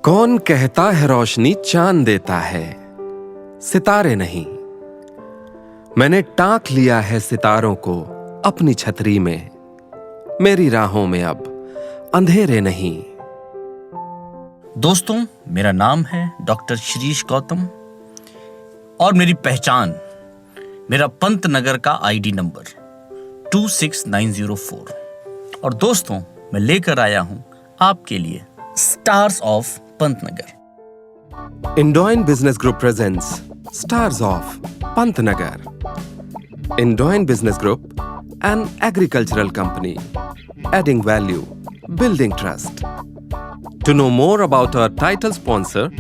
कौन कहता है रोशनी चांद देता है, सितारे नहीं। मैंने टांक लिया है सितारों को अपनी छतरी में, मेरी राहों में अब अंधेरे नहीं। दोस्तों, मेरा नाम है डॉक्टर श्रीश गौतम और मेरी पहचान मेरा पंत नगर का आईडी नंबर 26904। और दोस्तों, मैं लेकर आया हूं आपके लिए stars of Pantnagar. Indoin business group presents stars of Pantnagar. Indoin business group, an agricultural company, adding value, building trust. To know more about our title sponsor,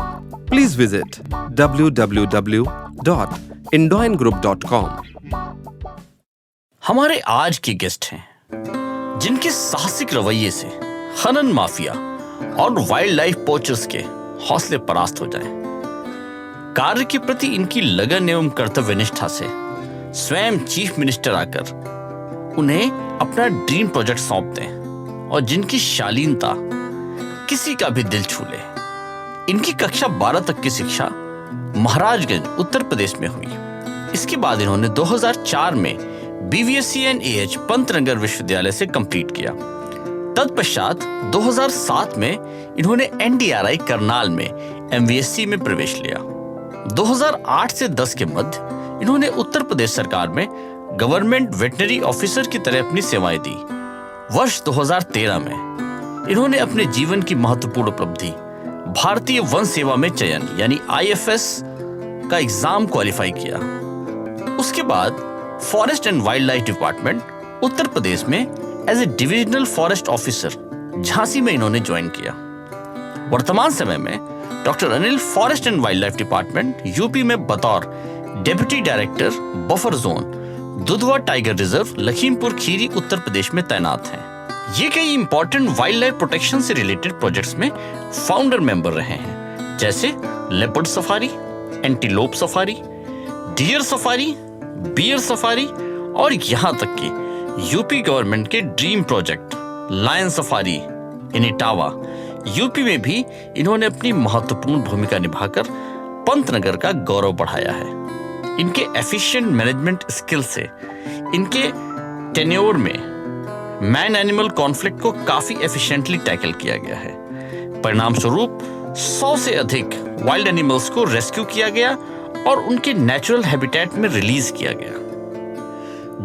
please visit www.indoingroup.com. हमारे आज के गेस्ट हैं जिनके साहसिक रवैये से खनन माफिया और वाइल्ड लाइफ पोचर्स के हौसले परास्त हो जाएं। कार्य के प्रति इनकी लगन एवं कर्तव्य निष्ठा से स्वयं चीफ मिनिस्टर आकर उन्हें अपना ड्रीम प्रोजेक्ट सौंप दें और जिनकी शालीनता किसी का भी दिल छू ले। इनकी कक्षा 12 तक की शिक्षा महाराजगंज उत्तर प्रदेश में हुई। इसके बाद इन्होंने 2004 में BVSc and AH पंतनगर विश्वविद्यालय से कंप्लीट किया। तत्पश्चात 2007 में इन्होंने NDRI करनाल में MVSc में प्रवेश लिया। 2008 से 10 के मध्य इन्होंने उत्तर प्रदेश सरकार में गवर्नमेंट वेटनरी ऑफिसर की तरह अपनी सेवाएं दी। वर्ष 2013 में इन्होंने अपने जीवन की महत्वपूर्ण उपलब्धि भारतीय वन सेवा में चयन यानी IFS का एग्जाम क्वालिफाई किया। उसके बाद forest and wild life department Uttar Pradesh में as a divisional forest officer Jhansi में इन्होंने ज्वाइन किया। वर्तमान समय में doctor Anil forest and wild life department UP में बतौर deputy director buffer zone Dudhwa tiger reserve Lakhimpur Kheri Uttar Pradesh में तैनात हैं। ये कई इंपॉर्टेंट वाइल्ड लाइफ प्रोटेक्शन से रिलेटेड प्रोजेक्ट्स में फाउंडर मेंबर रहे हैं, जैसे leopard safari, antelope safari, deer safari, beer safari और यहां तक कि यूपी गवर्नमेंट के ड्रीम प्रोजेक्ट लायन सफारी इन इटावा यूपी में भी इन्होंने अपनी महत्वपूर्ण भूमिका निभाकर पंतनगर का गौरव बढ़ाया है। इनके एफिशिएंट मैनेजमेंट स्किल से इनके टेन्योर में मैन एनिमल कॉन्फ्लिक्ट को काफी एफिशिएंटली टैकल किया गया है। परिणाम स्वरूप 100 से अधिक वाइल्ड एनिमल्स को रेस्क्यू किया गया और उनके नेचुरल हैबिटेट में रिलीज किया गया।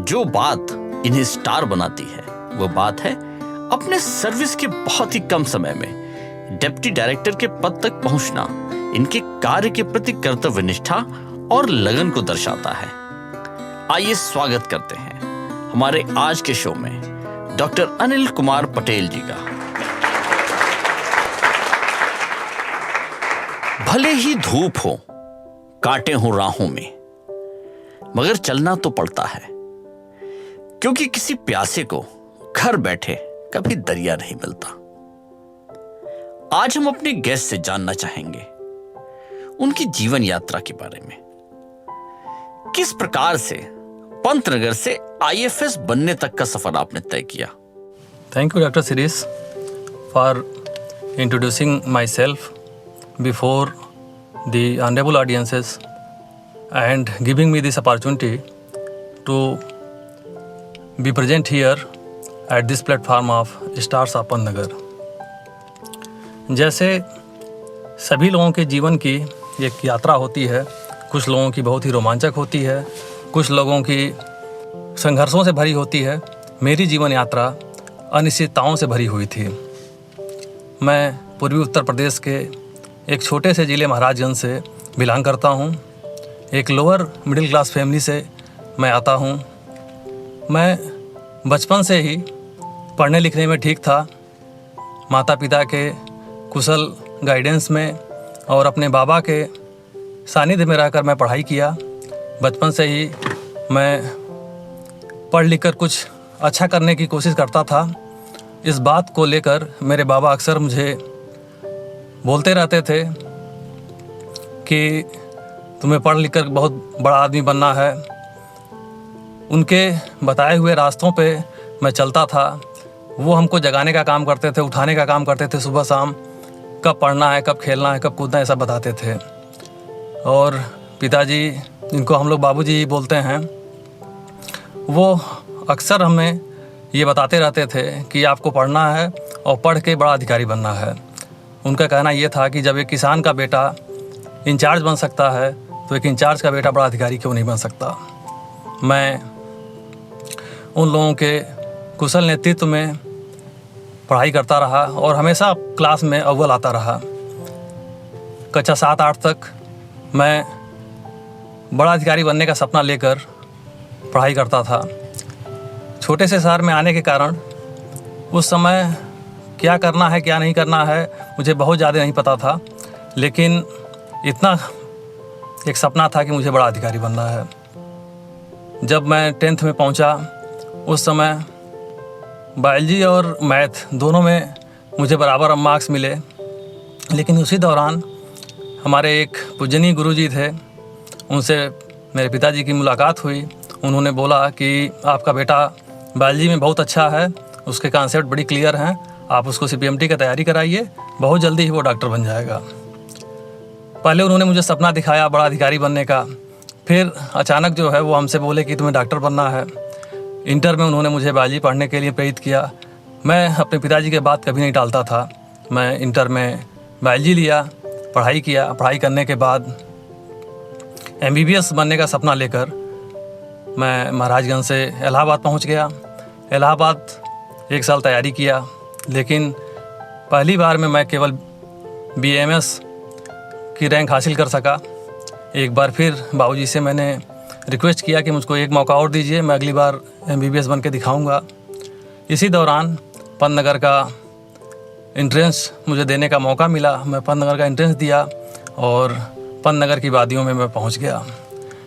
जो बात इन्हें स्टार बनाती है वो बात है अपने सर्विस के बहुत ही कम समय में डिप्टी डायरेक्टर के पद तक पहुंचना। इनके कार्य के प्रति कर्तव्य निष्ठा और लगन को दर्शाता है। आइए स्वागत करते हैं हमारे आज के शो में डॉक्टर अनिल कुमार पटेल जी का। भले ही धूप हो, कांटे हो राहों में, मगर चलना तो पड़ता है, क्योंकि किसी प्यासे को घर बैठे कभी दरिया नहीं मिलता। आज हम अपने गेस्ट से जानना चाहेंगे उनकी जीवन यात्रा के बारे में। किस प्रकार से पंतनगर से IFS बनने तक का सफर आपने तय किया? Thank you, Dr. Siris, for introducing myself before the honorable audiences and giving me this opportunity to be present here at this platform of Stars of Pantnagar. जैसे सभी लोगों के जीवन की एक यात्रा होती है, कुछ लोगों की बहुत ही रोमांचक होती है, कुछ लोगों की संघर्षों से भरी होती है। मेरी जीवन यात्रा अनिश्चितताओं से भरी हुई थी। मैं पूर्वी उत्तर प्रदेश के एक छोटे से ज़िले महाराजगंज से बिलोंग करता हूँ। एक लोअर मिडिल क्लास फैमिली से मैं आता हूँ। मैं बचपन से ही पढ़ने लिखने में ठीक था। माता पिता के कुशल गाइडेंस में और अपने बाबा के सानिध्य में रहकर मैं पढ़ाई किया। बचपन से ही मैं पढ़ लिख कर कुछ अच्छा करने की कोशिश करता था। इस बात को लेकर मेरे बाबा अक्सर मुझे बोलते रहते थे कि तुम्हें पढ़ लिख कर बहुत बड़ा आदमी बनना है। उनके बताए हुए रास्तों पे मैं चलता था। वो हमको जगाने का काम करते थे, उठाने का काम करते थे सुबह शाम। कब पढ़ना है, कब खेलना है, कब कूदना है, सब बताते थे। और पिताजी, जिनको हम लोग बाबूजी ही बोलते हैं, वो अक्सर हमें ये बताते रहते थे कि आपको पढ़ना है और पढ़ के बड़ा अधिकारी बनना है। उनका कहना ये था कि जब एक किसान का बेटा इंचार्ज बन सकता है तो एक इंचार्ज का बेटा बड़ा अधिकारी क्यों नहीं बन सकता। मैं उन लोगों के कुशल नेतृत्व में पढ़ाई करता रहा और हमेशा क्लास में अव्वल आता रहा। कक्षा 7-8 तक मैं बड़ा अधिकारी बनने का सपना लेकर पढ़ाई करता था। छोटे से शहर में आने के कारण उस समय क्या करना है क्या नहीं करना है मुझे बहुत ज़्यादा नहीं पता था, लेकिन इतना एक सपना था कि मुझे बड़ा अधिकारी बनना है। जब मैं 10th में पहुंचा, उस समय बायोलॉजी और मैथ दोनों में मुझे बराबर मार्क्स मिले, लेकिन उसी दौरान हमारे एक पूजनीय गुरुजी थे, उनसे मेरे पिताजी की मुलाकात हुई। उन्होंने बोला कि आपका बेटा बायोलॉजी में बहुत अच्छा है, उसके कॉन्सेप्ट बड़ी क्लियर हैं, आप उसको CPMT की तैयारी कराइए, बहुत जल्दी ही वो डॉक्टर बन जाएगा। पहले उन्होंने मुझे सपना दिखाया बड़ा अधिकारी बनने का, फिर अचानक जो है वो हमसे बोले कि तुम्हें डॉक्टर बनना है। इंटर में उन्होंने मुझे बायोलॉजी पढ़ने के लिए प्रेरित किया। मैं अपने पिताजी के बात कभी नहीं टालता था। मैं इंटर में बायोलॉजी लिया, पढ़ाई किया। पढ़ाई करने के बाद MBBS बनने का सपना लेकर मैं महाराजगंज से इलाहाबाद पहुंच गया। इलाहाबाद 1 साल तैयारी किया, लेकिन पहली बार में मैं केवल BAMS की रैंक हासिल कर सका। एक बार फिर बाबूजी से मैंने रिक्वेस्ट किया कि मुझको एक मौका और दीजिए, मैं अगली बार MBBS बन के दिखाऊँगा। इसी दौरान पंतनगर का एंट्रेंस मुझे देने का मौका मिला। मैं पंतनगर का एंट्रेंस दिया और पंतनगर की वादियों में मैं पहुंच गया।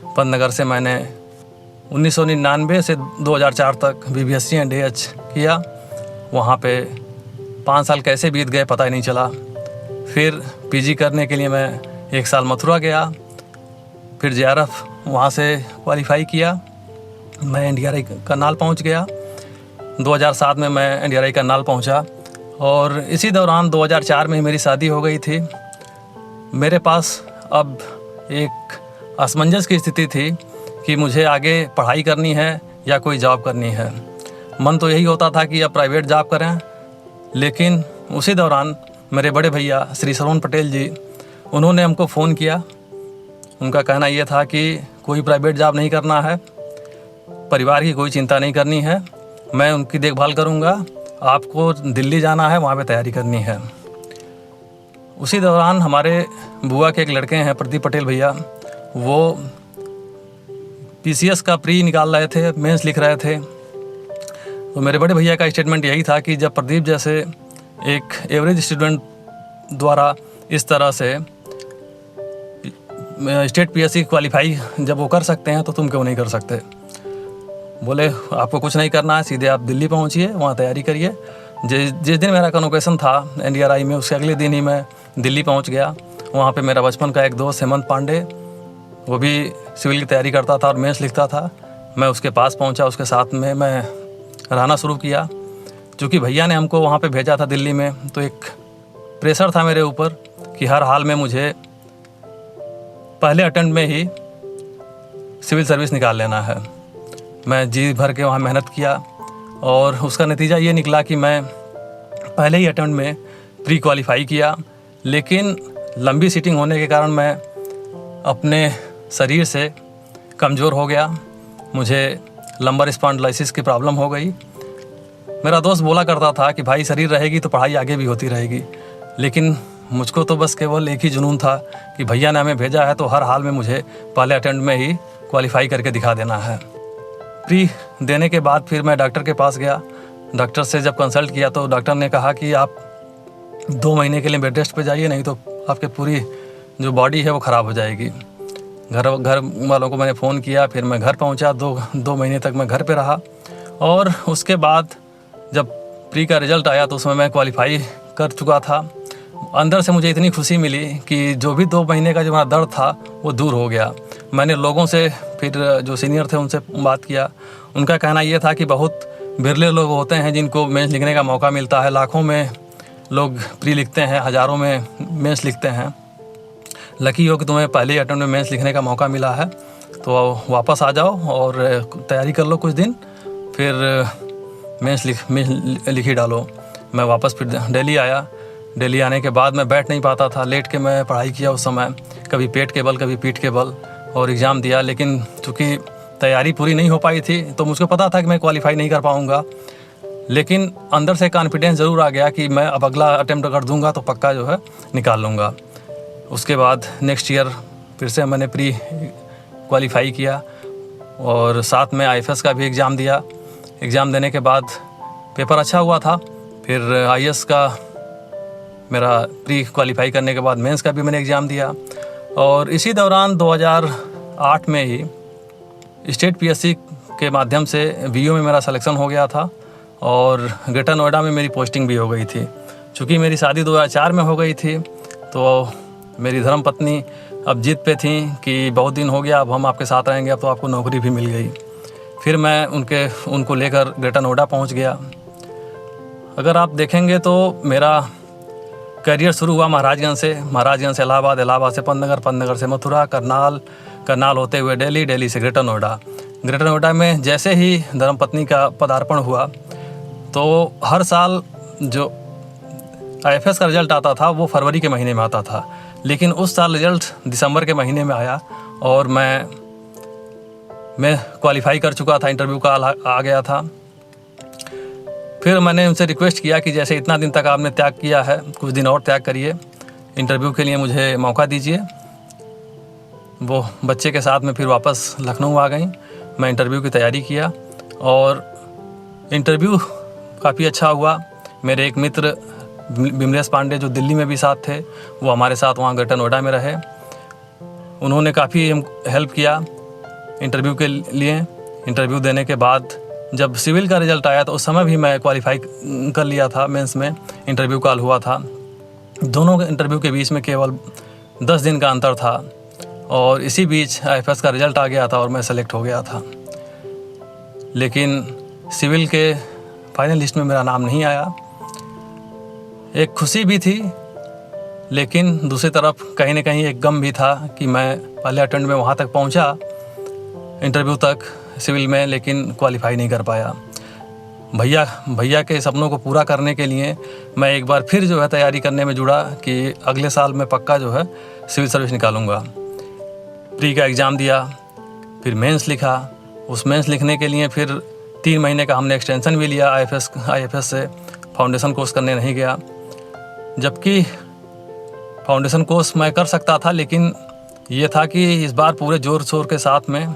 पंतनगर से मैंने 1999 से 2004 तक BBSc एंड AH किया। वहाँ पे 5 साल कैसे बीत गए पता ही नहीं चला। फिर PG करने के लिए मैं 1 साल मथुरा गया, फिर JRF वहाँ से क्वालिफाई किया। मैं NDRI करनाल पहुँच गया। 2007 में मैं NDRI करनाल पहुँचा और इसी दौरान 2004 में ही मेरी शादी हो गई थी। मेरे पास अब एक असमंजस की स्थिति थी कि मुझे आगे पढ़ाई करनी है या कोई जॉब करनी है। मन तो यही होता था कि अब प्राइवेट जॉब करें, लेकिन उसी दौरान मेरे बड़े भैया श्री श्रवण पटेल जी, उन्होंने हमको फ़ोन किया। उनका कहना ये था कि कोई प्राइवेट जॉब नहीं करना है, परिवार की कोई चिंता नहीं करनी है, मैं उनकी देखभाल करूँगा, आपको दिल्ली जाना है, वहाँ पे तैयारी करनी है। उसी दौरान हमारे बुआ के एक लड़के हैं प्रदीप पटेल भैया, वो PCS का प्री निकाल रहे थे, मेंस लिख रहे थे। तो मेरे बड़े भैया का स्टेटमेंट यही था कि जब प्रदीप जैसे एक एवरेज स्टूडेंट द्वारा इस तरह से स्टेट PSC क्वालिफाई जब वो कर सकते हैं तो तुम क्यों नहीं कर सकते। बोले आपको कुछ नहीं करना है, सीधे आप दिल्ली पहुंचिए, वहाँ तैयारी करिए। जिस दिन मेरा कन्वोकेशन था NDRI में, उसके अगले दिन ही मैं दिल्ली पहुंच गया। वहाँ पे मेरा बचपन का एक दोस्त हेमंत पांडे, वो भी सिविल की तैयारी करता था और मेंस लिखता था। मैं उसके पास पहुंचा, उसके साथ में मैं रहना शुरू किया। चूँकि भैया ने हमको वहाँ पे भेजा था दिल्ली में, तो एक प्रेशर था मेरे ऊपर कि हर हाल में मुझे पहले अटेम्प्ट में ही सिविल सर्विस निकाल लेना है। मैं जी भर के वहाँ मेहनत किया और उसका नतीजा ये निकला कि मैं पहले ही अटेम्प्ट में प्री क्वालिफाई किया, लेकिन लंबी सीटिंग होने के कारण मैं अपने शरीर से कमज़ोर हो गया। मुझे लंबर स्पॉन्डिलोसिस की प्रॉब्लम हो गई। मेरा दोस्त बोला करता था कि भाई शरीर रहेगी तो पढ़ाई आगे भी होती रहेगी, लेकिन मुझको तो बस केवल एक ही जुनून था कि भैया ने हमें भेजा है तो हर हाल में मुझे पहले अटेम्प्ट में ही क्वालिफाई करके दिखा देना है। प्री देने के बाद फिर मैं डॉक्टर के पास गया। डॉक्टर से जब कंसल्ट किया तो डॉक्टर ने कहा कि आप 2 महीने के लिए बेड रेस्ट पे जाइए, नहीं तो आपके पूरी जो बॉडी है वो ख़राब हो जाएगी। घर वालों को मैंने फ़ोन किया, फिर मैं घर पहुंचा। 2 महीने तक मैं घर पे रहा और उसके बाद जब प्री का रिज़ल्ट आया तो उसमें मैं क्वालिफाई कर चुका था। अंदर से मुझे इतनी खुशी मिली कि जो भी 2 महीने का जो मेरा दर्द था वो दूर हो गया। मैंने लोगों से, फिर जो सीनियर थे उनसे बात किया। उनका कहना ये था कि बहुत बिरले लोग होते हैं जिनको मेंस लिखने का मौका मिलता है, लाखों में लोग प्री लिखते हैं, हज़ारों में मेंस लिखते हैं। लकी हो कि तुम्हें पहले अटेम्प्ट में मेंस लिखने का मौका मिला है, तो वापस आ जाओ और तैयारी कर लो कुछ दिन, फिर मेंस लिख ही डालो। मैं वापस फिर दिल्ली आया। दिल्ली आने के बाद मैं बैठ नहीं पाता था, लेट के मैं पढ़ाई किया उस समय, कभी पेट के बल कभी पीठ के बल, और एग्ज़ाम दिया। लेकिन चूँकि तैयारी पूरी नहीं हो पाई थी तो मुझको पता था कि मैं क्वालिफाई नहीं कर पाऊँगा, लेकिन अंदर से कॉन्फिडेंस ज़रूर आ गया कि मैं अब अगला अटेम्प्ट अगर दूंगा तो पक्का जो है निकाल लूँगा। उसके बाद नेक्स्ट ईयर फिर से मैंने प्री क्वालिफाई किया और साथ में IAFS का भी एग्ज़ाम दिया। एग्ज़ाम देने के बाद पेपर अच्छा हुआ था। फिर IAS का मेरा प्री क्वालिफाई करने के बाद मेंस का भी मैंने एग्ज़ाम दिया। और इसी दौरान 2008 में ही स्टेट PSC के माध्यम से VO में मेरा सिलेक्शन हो गया था और ग्रेटर नोएडा में मेरी पोस्टिंग भी हो गई थी। चूँकि मेरी शादी 2004 में हो गई थी तो मेरी धर्मपत्नी अब जिद पे थी कि बहुत दिन हो गया, अब हम आपके साथ रहेंगे, अब तो आपको नौकरी भी मिल गई। फिर मैं उनको लेकर ग्रेटर नोएडा पहुंच गया। अगर आप देखेंगे तो मेरा करियर शुरू हुआ महाराजगंज से इलाहाबाद, इलाहाबाद से पंतनगर, पंतनगर से मथुरा, करनाल होते हुए दिल्ली, दिल्ली से ग्रेटर नोएडा में जैसे ही धर्मपत्नी का पदार्पण हुआ तो हर साल जो IAFS का रिज़ल्ट आता था वो फरवरी के महीने में आता था, लेकिन उस साल रिज़ल्ट दिसंबर के महीने में आया और मैं क्वालिफाई कर चुका था, इंटरव्यू का आ गया था। फिर मैंने उनसे रिक्वेस्ट किया कि जैसे इतना दिन तक आपने त्याग किया है, कुछ दिन और त्याग करिए, इंटरव्यू के लिए मुझे मौका दीजिए। वो बच्चे के साथ में फिर वापस लखनऊ आ गई। मैं इंटरव्यू की तैयारी किया और इंटरव्यू काफ़ी अच्छा हुआ। मेरे एक मित्र बिमलेश पांडे जो दिल्ली में भी साथ थे, वो हमारे साथ वहाँ ग्रेटर नोएडा में रहे। उन्होंने काफ़ी हेल्प किया इंटरव्यू के लिए। इंटरव्यू देने के बाद जब सिविल का रिज़ल्ट आया तो उस समय भी मैं क्वालिफाई कर लिया था। मेंस में इंटरव्यू कॉल हुआ था। दोनों इंटरव्यू के बीच में केवल 10 दिन का अंतर था और इसी बीच IAFS का रिज़ल्ट आ गया था और मैं सेलेक्ट हो गया था। लेकिन सिविल के फाइनल लिस्ट में मेरा नाम नहीं आया। एक खुशी भी थी, लेकिन दूसरी तरफ कहीं ना कहीं एक गम भी था कि मैं पहले अटेम्प्ट में वहाँ तक पहुँचा इंटरव्यू तक सिविल में, लेकिन क्वालिफाई नहीं कर पाया। भैया के सपनों को पूरा करने के लिए मैं एक बार फिर जो है तैयारी करने में जुड़ा कि अगले साल मैं पक्का जो है सिविल सर्विस निकालूंगा। प्री का एग्ज़ाम दिया, फिर मेंस लिखा। उस मेंस लिखने के लिए फिर 3 महीने का हमने एक्सटेंशन भी लिया IAFS से। फाउंडेशन कोर्स करने नहीं गया, जबकि फाउंडेशन कोर्स मैं कर सकता था, लेकिन ये था कि इस बार पूरे जोर शोर के साथ में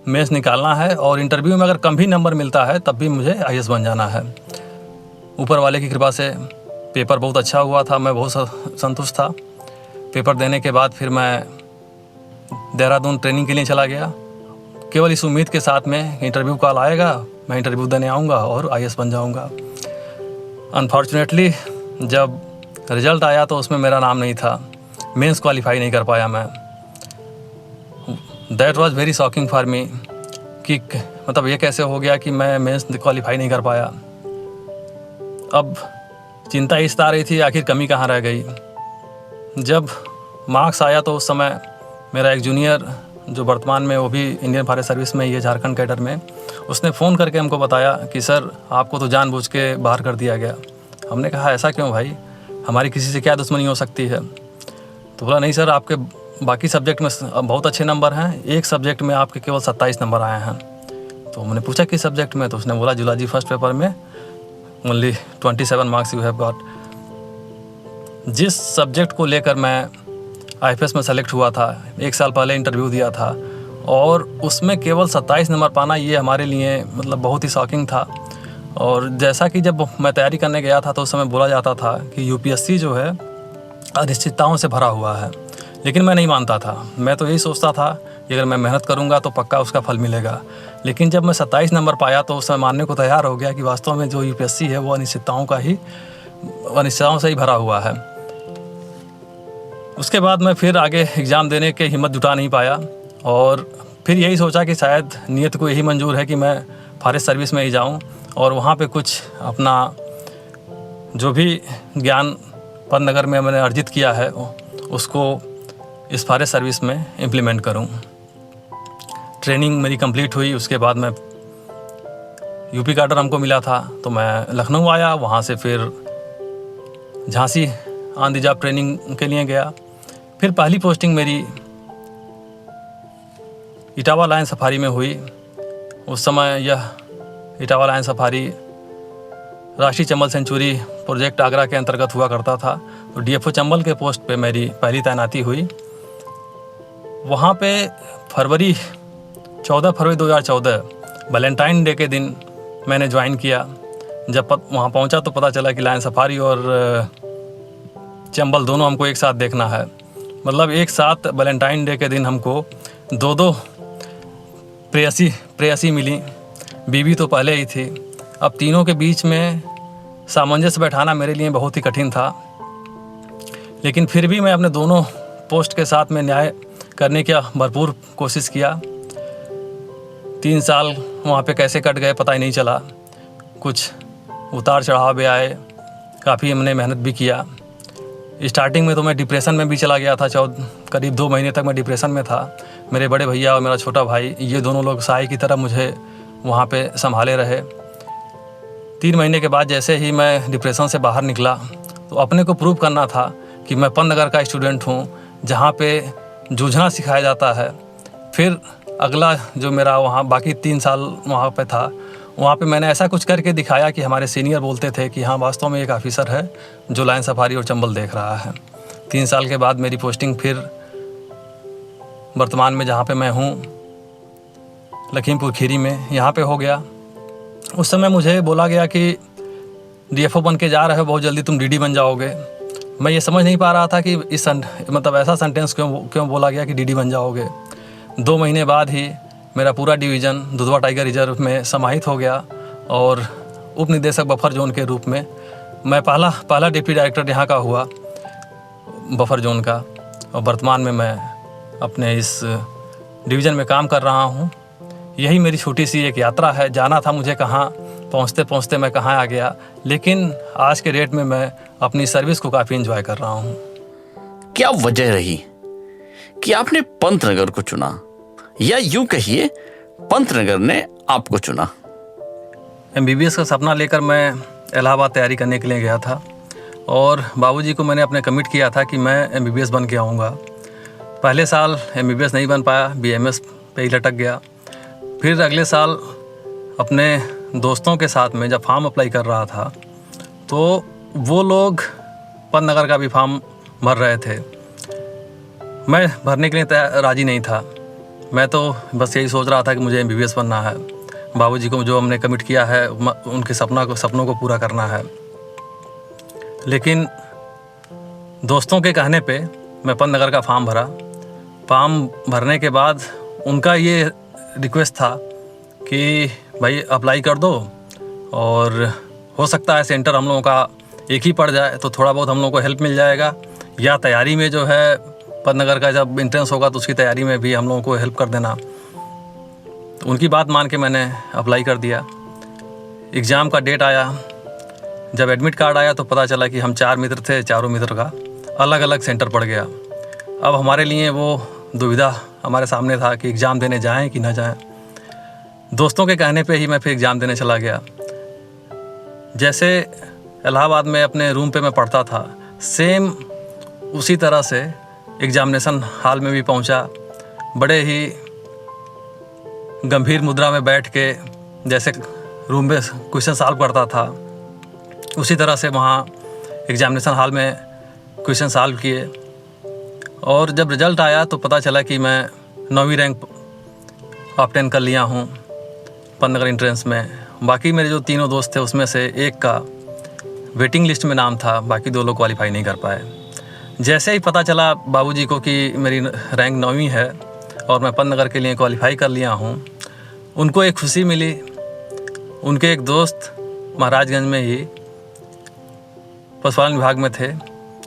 मेंस निकालना है और इंटरव्यू में अगर कम भी नंबर मिलता है तब भी मुझे IAS बन जाना है। ऊपर वाले की कृपा से पेपर बहुत अच्छा हुआ था, मैं बहुत संतुष्ट था। पेपर देने के बाद फिर मैं देहरादून ट्रेनिंग के लिए चला गया, केवल इस उम्मीद के साथ में इंटरव्यू कॉल आएगा, मैं इंटरव्यू देने आऊँगा और IAS बन जाऊँगा। अनफॉर्चुनेटली जब रिज़ल्ट आया तो उसमें मेरा नाम नहीं था, मेंस क्वालिफाई नहीं कर पाया मैं। That was very shocking for me कि मतलब ये कैसे हो गया कि मैं मेंस क्वालिफाई नहीं कर पाया। अब चिंता इस तरह रही थी आखिर कमी कहाँ रह गई। जब मार्क्स आया तो उस समय मेरा एक जूनियर जो वर्तमान में वो भी इंडियन फॉरेस्ट सर्विस में ही है, झारखंड कैडर में, उसने फ़ोन करके हमको बताया कि सर आपको तो जानबूझ के बाहर कर दिया गया। हमने कहा ऐसा क्यों भाई, हमारी किसी से क्या दुश्मनी हो सकती है? तो बोला नहीं सर, आपके बाकी सब्जेक्ट में बहुत अच्छे नंबर हैं, एक सब्जेक्ट में आपके केवल 27 नंबर आए हैं। तो मैंने पूछा किस सब्जेक्ट में, तो उसने बोला जूलॉजी फर्स्ट पेपर में only 27 marks you have got. जिस सब्जेक्ट को लेकर मैं IAFS में सेलेक्ट हुआ था, 1 साल पहले इंटरव्यू दिया था और उसमें केवल 27 नंबर पाना, ये हमारे लिए मतलब बहुत ही शॉकिंग था। और जैसा कि जब मैं तैयारी करने गया था तो उस समय बोला जाता था कि UPSC जो है अनिश्चितताओं से भरा हुआ है, लेकिन मैं नहीं मानता था। मैं तो यही सोचता था कि अगर मैं मेहनत करूंगा तो पक्का उसका फल मिलेगा। लेकिन जब मैं 27 नंबर पाया तो उस समय मानने को तैयार हो गया कि वास्तव में जो UPSC है वो अनिश्चितताओं से ही भरा हुआ है। उसके बाद मैं फिर आगे एग्ज़ाम देने के हिम्मत जुटा नहीं पाया और फिर यही सोचा कि शायद नीयत को यही मंजूर है कि मैं फॉरेस्ट सर्विस में ही जाऊं और वहाँ पे कुछ अपना जो भी ज्ञान पंतनगर में मैंने अर्जित किया है उसको इस फॉरेस्ट सर्विस में इम्प्लीमेंट करूं। ट्रेनिंग मेरी कंप्लीट हुई, उसके बाद मैं यूपी का ऑर्डर हमको मिला था तो मैं लखनऊ आया, वहाँ से फिर Jhansi on the job training के लिए गया। फिर पहली पोस्टिंग मेरी इटावा लायन सफारी में हुई। उस समय यह इटावा लायन सफारी राष्ट्रीय चंबल सेंचुरी प्रोजेक्ट आगरा के अंतर्गत हुआ करता था। तो डीएफओ चंबल के पोस्ट पे मेरी पहली तैनाती हुई। वहाँ पे 14 फरवरी 2014 वैलेंटाइन डे के दिन मैंने ज्वाइन किया। जब वहाँ पहुँचा तो पता चला कि लायन सफारी और चंबल दोनों हमको एक साथ देखना है। मतलब एक साथ वैलेंटाइन डे के दिन हमको दो प्रेयसी मिली। बीवी तो पहले ही थी। अब तीनों के बीच में सामंजस्य बैठाना मेरे लिए बहुत ही कठिन था, लेकिन फिर भी मैं अपने दोनों पोस्ट के साथ में न्याय करने की भरपूर कोशिश किया। 3 साल वहाँ पे कैसे कट गए पता ही नहीं चला। कुछ उतार चढ़ाव भी आए, काफ़ी हमने मेहनत भी किया। स्टार्टिंग में तो मैं डिप्रेशन में भी चला गया था। करीब 2 महीने तक मैं डिप्रेशन में था। मेरे बड़े भैया और मेरा छोटा भाई, ये दोनों लोग साई की तरह मुझे वहाँ पे संभाले रहे। 3 महीने के बाद जैसे ही मैं डिप्रेशन से बाहर निकला तो अपने को प्रूव करना था कि मैं पंतनगर का स्टूडेंट हूँ, जहाँ पे जूझना सिखाया जाता है। फिर अगला जो मेरा वहाँ बाकी 3 साल वहाँ पे था, वहाँ पे मैंने ऐसा कुछ करके दिखाया कि हमारे सीनियर बोलते थे कि हाँ वास्तव में एक ऑफिसर है जो लायन सफारी और चंबल देख रहा है। 3 साल के बाद मेरी पोस्टिंग फिर वर्तमान में जहाँ पे मैं हूँ लखीमपुर खीरी में, यहाँ पे हो गया। उस समय मुझे बोला गया कि डीएफओ बन के जा रहे हो, बहुत जल्दी तुम डीडी बन जाओगे। मैं ये समझ नहीं पा रहा था कि मतलब ऐसा सेंटेंस क्यों बोला गया कि डीडी बन जाओगे। 2 महीने बाद ही मेरा पूरा डिवीज़न दुधवा टाइगर रिजर्व में समाहित हो गया और उप निदेशक बफर जोन के रूप में मैं पहला डिप्टी डायरेक्टर यहाँ का हुआ बफर जोन का। और वर्तमान में मैं अपने इस डिवीज़न में काम कर रहा हूँ। यही मेरी छोटी सी एक यात्रा है। जाना था मुझे कहाँ, पहुँचते पहुँचते मैं कहाँ आ गया, लेकिन आज के डेट में मैं अपनी सर्विस को काफ़ी एंजॉय कर रहा हूँ। क्या वजह रही कि आपने पंतनगर को चुना, या यूं कहिए पंतनगर ने आपको चुना? MBBS का सपना लेकर मैं इलाहाबाद तैयारी करने के लिए गया था और बाबूजी को मैंने अपने कमिट किया था कि मैं MBBS बन के आऊँगा। पहले साल MBBS नहीं बन पाया, BMS पे ही लटक गया। फिर अगले साल अपने दोस्तों के साथ में जब फॉर्म अप्लाई कर रहा था तो वो लोग पंतनगर का भी फॉर्म भर रहे थे। मैं भरने के लिए राज़ी नहीं था। मैं तो बस यही सोच रहा था कि मुझे MBBS बनना है। बाबूजी को जो हमने कमिट किया है उनके सपनों को पूरा करना है। लेकिन दोस्तों के कहने पे मैं पंतनगर का फॉर्म भरा। फॉर्म भरने के बाद उनका ये रिक्वेस्ट था कि भाई अप्लाई कर दो और हो सकता है सेंटर हम लोगों का एक ही पड़ जाए तो थोड़ा बहुत हम लोगों को हेल्प मिल जाएगा, या तैयारी में जो है पंतनगर का जब एंट्रेंस होगा तो उसकी तैयारी में भी हम लोगों को हेल्प कर देना। तो उनकी बात मान के मैंने अप्लाई कर दिया। एग्ज़ाम का डेट आया, जब एडमिट कार्ड आया तो पता चला कि हम 4 मित्र थे, चारों मित्र का अलग अलग सेंटर पड़ गया। अब हमारे लिए वो दुविधा हमारे सामने था कि एग्ज़ाम देने जाएं कि ना जाएं। दोस्तों के कहने पे ही मैं फिर एग्ज़ाम देने चला गया। जैसे इलाहाबाद में अपने रूम पे मैं पढ़ता था, सेम उसी तरह से एग्जामिनेशन हॉल में भी पहुंचा। बड़े ही गंभीर मुद्रा में बैठ के जैसे रूम में क्वेश्चन सॉल्व करता था, उसी तरह से वहाँ एग्जामिनेशन हॉल में क्वेश्चन सॉल्व किए। और जब रिज़ल्ट आया तो पता चला कि मैं 9वीं रैंक ऑब्टेन कर लिया हूँ पंतनगर एंट्रेंस में। बाकी मेरे जो तीनों दोस्त थे उसमें से एक का वेटिंग लिस्ट में नाम था, बाकी 2 लोग क्वालिफाई नहीं कर पाए। जैसे ही पता चला बाबूजी को कि मेरी रैंक 9वीं है और मैं पंतनगर के लिए क्वालिफाई कर लिया हूँ, उनको एक खुशी मिली। उनके एक दोस्त महाराजगंज में ही पशुपालन विभाग में थे,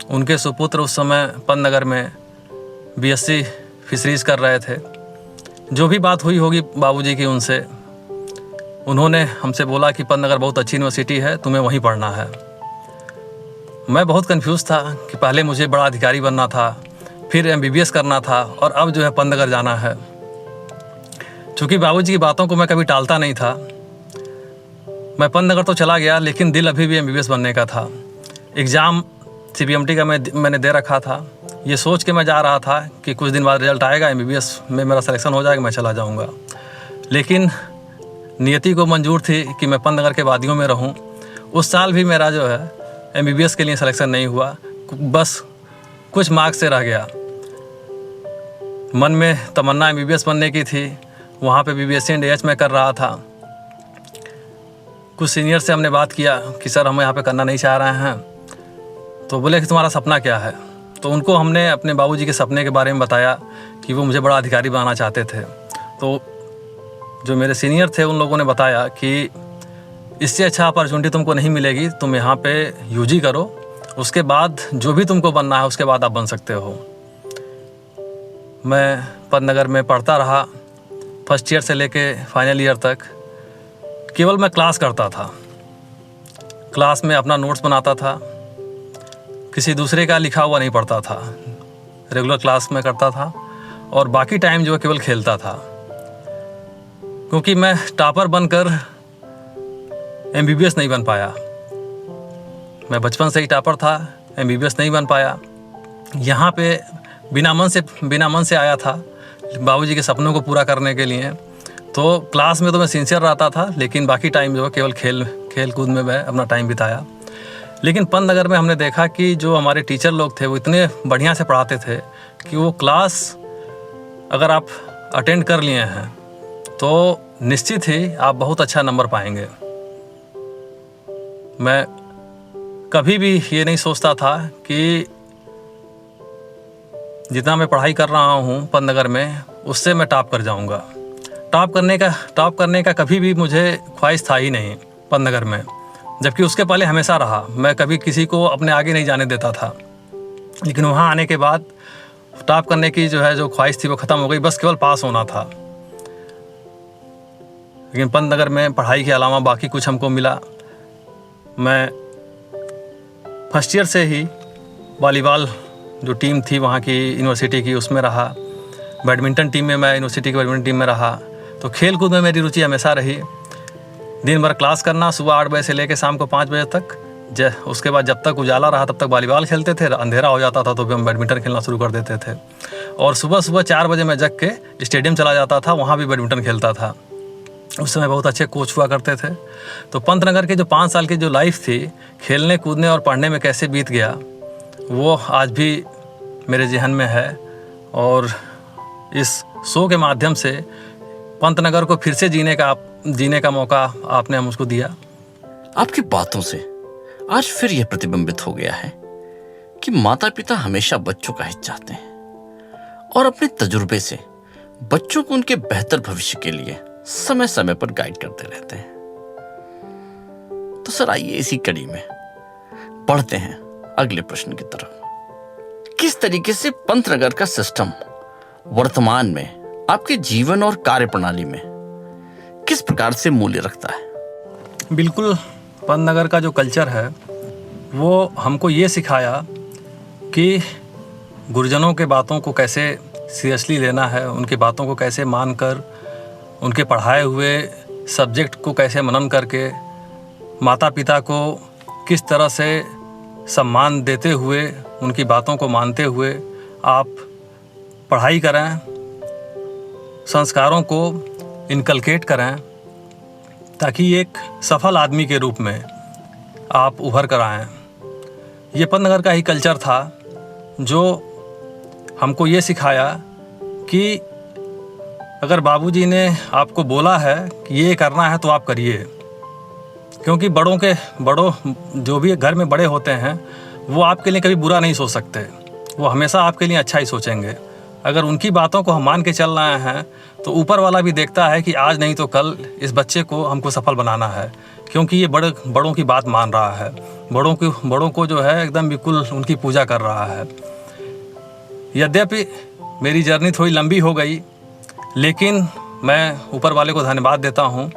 उनके सुपुत्र उस समय पंतनगर में BSc फिशरीज़ कर रहे थे। जो भी बात हुई होगी बाबूजी की उनसे, उन्होंने हमसे बोला कि पंतनगर बहुत अच्छी यूनिवर्सिटी है, तुम्हें वहीं पढ़ना है। मैं बहुत कंफ्यूज था कि पहले मुझे बड़ा अधिकारी बनना था, फिर MBBS करना था और अब जो है पंतनगर जाना है। चूँकि बाबूजी की बातों को मैं कभी टालता नहीं था, मैं पंतनगर तो चला गया, लेकिन दिल अभी भी MBBS बनने का था। एग्ज़ाम CBMT का मैंने दे रखा था। ये सोच के मैं जा रहा था कि कुछ दिन बाद रिजल्ट आएगा, MBBS में मेरा सिलेक्शन हो जाएगा, मैं चला जाऊंगा। लेकिन नियति को मंजूर थी कि मैं पंतनगर के वादियों में रहूं। उस साल भी मेरा जो है MBBS के लिए सिलेक्शन नहीं हुआ, बस कुछ मार्क्स से रह गया। मन में तमन्ना MBBS बनने की थी। वहाँ पे BBSc DH में कर रहा था। कुछ सीनियर से हमने बात किया कि सर हम यहाँ पे करना नहीं चाह रहे हैं, तो बोले कि तुम्हारा सपना क्या है। तो उनको हमने अपने बाबूजी के सपने के बारे में बताया कि वो मुझे बड़ा अधिकारी बनाना चाहते थे। तो जो मेरे सीनियर थे उन लोगों ने बताया कि इससे अच्छा अपॉर्चुनिटी तुमको नहीं मिलेगी, तुम यहाँ पे UG करो, उसके बाद जो भी तुमको बनना है उसके बाद आप बन सकते हो। मैं पंतनगर में पढ़ता रहा, फर्स्ट ईयर से लेके फाइनल ईयर तक। केवल मैं क्लास करता था, क्लास में अपना नोट्स बनाता था, किसी दूसरे का लिखा हुआ नहीं पढ़ता था, रेगुलर क्लास में करता था और बाकी टाइम जो है केवल खेलता था। क्योंकि मैं टॉपर बनकर MBBS नहीं बन पाया। मैं बचपन से ही टॉपर था, MBBS नहीं बन पाया। यहाँ पे बिना मन से आया था बाबूजी के सपनों को पूरा करने के लिए। तो क्लास में तो मैं सिंसियर रहता था, लेकिन बाकी टाइम जो है केवल खेल कूद में मैं अपना टाइम बिताया। लेकिन पंतनगर में हमने देखा कि जो हमारे टीचर लोग थे वो इतने बढ़िया से पढ़ाते थे कि वो क्लास अगर आप अटेंड कर लिए हैं तो निश्चित ही आप बहुत अच्छा नंबर पाएंगे। मैं कभी भी ये नहीं सोचता था कि जितना मैं पढ़ाई कर रहा हूँ पंतनगर में उससे मैं टॉप कर जाऊँगा। टॉप करने का कभी भी मुझे ख्वाहिश था ही नहीं पंतनगर में, जबकि उसके पहले हमेशा रहा। मैं कभी किसी को अपने आगे नहीं जाने देता था, लेकिन वहाँ आने के बाद टॉप करने की जो ख्वाहिश थी वो ख़त्म हो गई, बस केवल पास होना था। लेकिन पंतनगर में पढ़ाई के अलावा बाकी कुछ हमको मिला। मैं फर्स्ट ईयर से ही वॉलीबॉल जो टीम थी वहाँ की यूनिवर्सिटी की उसमें रहा, बैडमिंटन टीम में मैं यूनिवर्सिटी की बैडमिंटन टीम में रहा। तो खेल कूद में मेरी रुचि हमेशा रही। दिन भर क्लास करना, सुबह 8 बजे से लेकर शाम को 5 बजे तक। उसके बाद जब तक उजाला रहा तब तक वॉलीबॉल खेलते थे, अंधेरा हो जाता था तो भी हम बैडमिंटन खेलना शुरू कर देते थे। और सुबह 4 बजे मैं जग के स्टेडियम चला जाता था, वहाँ भी बैडमिंटन खेलता था। उस समय बहुत अच्छे कोच हुआ करते थे। तो पंतनगर के जो 5 साल की जो लाइफ थी, खेलने कूदने और पढ़ने में कैसे बीत गया वो आज भी मेरे जहन में है। और इस शो के माध्यम से पंतनगर को फिर से जीने का मौका आपने मुझको दिया। आपकी बातों से आज फिर यह प्रतिबिंबित हो गया है कि माता पिता हमेशा बच्चों का हित चाहते हैं और अपने तजुर्बे से बच्चों को उनके बेहतर भविष्य के लिए समय समय पर गाइड करते रहते हैं। तो सर आइए इसी कड़ी में बढ़ते हैं अगले प्रश्न की तरफ। किस तरीके से पंतनगर का सिस्टम वर्तमान में आपके जीवन और कार्य प्रणाली में किस प्रकार से मूल्य रखता है? बिल्कुल, पंतनगर का जो कल्चर है वो हमको ये सिखाया कि गुरुजनों के बातों को कैसे सीरियसली लेना है, उनकी बातों को कैसे मानकर, उनके पढ़ाए हुए सब्जेक्ट को कैसे मनन करके, माता पिता को किस तरह से सम्मान देते हुए, उनकी बातों को मानते हुए आप पढ़ाई करें, संस्कारों को इनकलकेट करें, ताकि एक सफल आदमी के रूप में आप उभर कर आएँ। ये पंतनगर का ही कल्चर था जो हमको ये सिखाया कि अगर बाबूजी ने आपको बोला है कि ये करना है तो आप करिए, क्योंकि बड़ों जो भी घर में बड़े होते हैं वो आपके लिए कभी बुरा नहीं सोच सकते, वो हमेशा आपके लिए अच्छा ही सोचेंगे। अगर उनकी बातों को हम मान के चल रहे हैं तो ऊपर वाला भी देखता है कि आज नहीं तो कल इस बच्चे को हमको सफल बनाना है, क्योंकि ये बड़ों की बात मान रहा है, बड़ों को जो है एकदम बिल्कुल उनकी पूजा कर रहा है। यद्यपि मेरी जर्नी थोड़ी लंबी हो गई, लेकिन मैं ऊपर वाले को धन्यवाद देता हूँ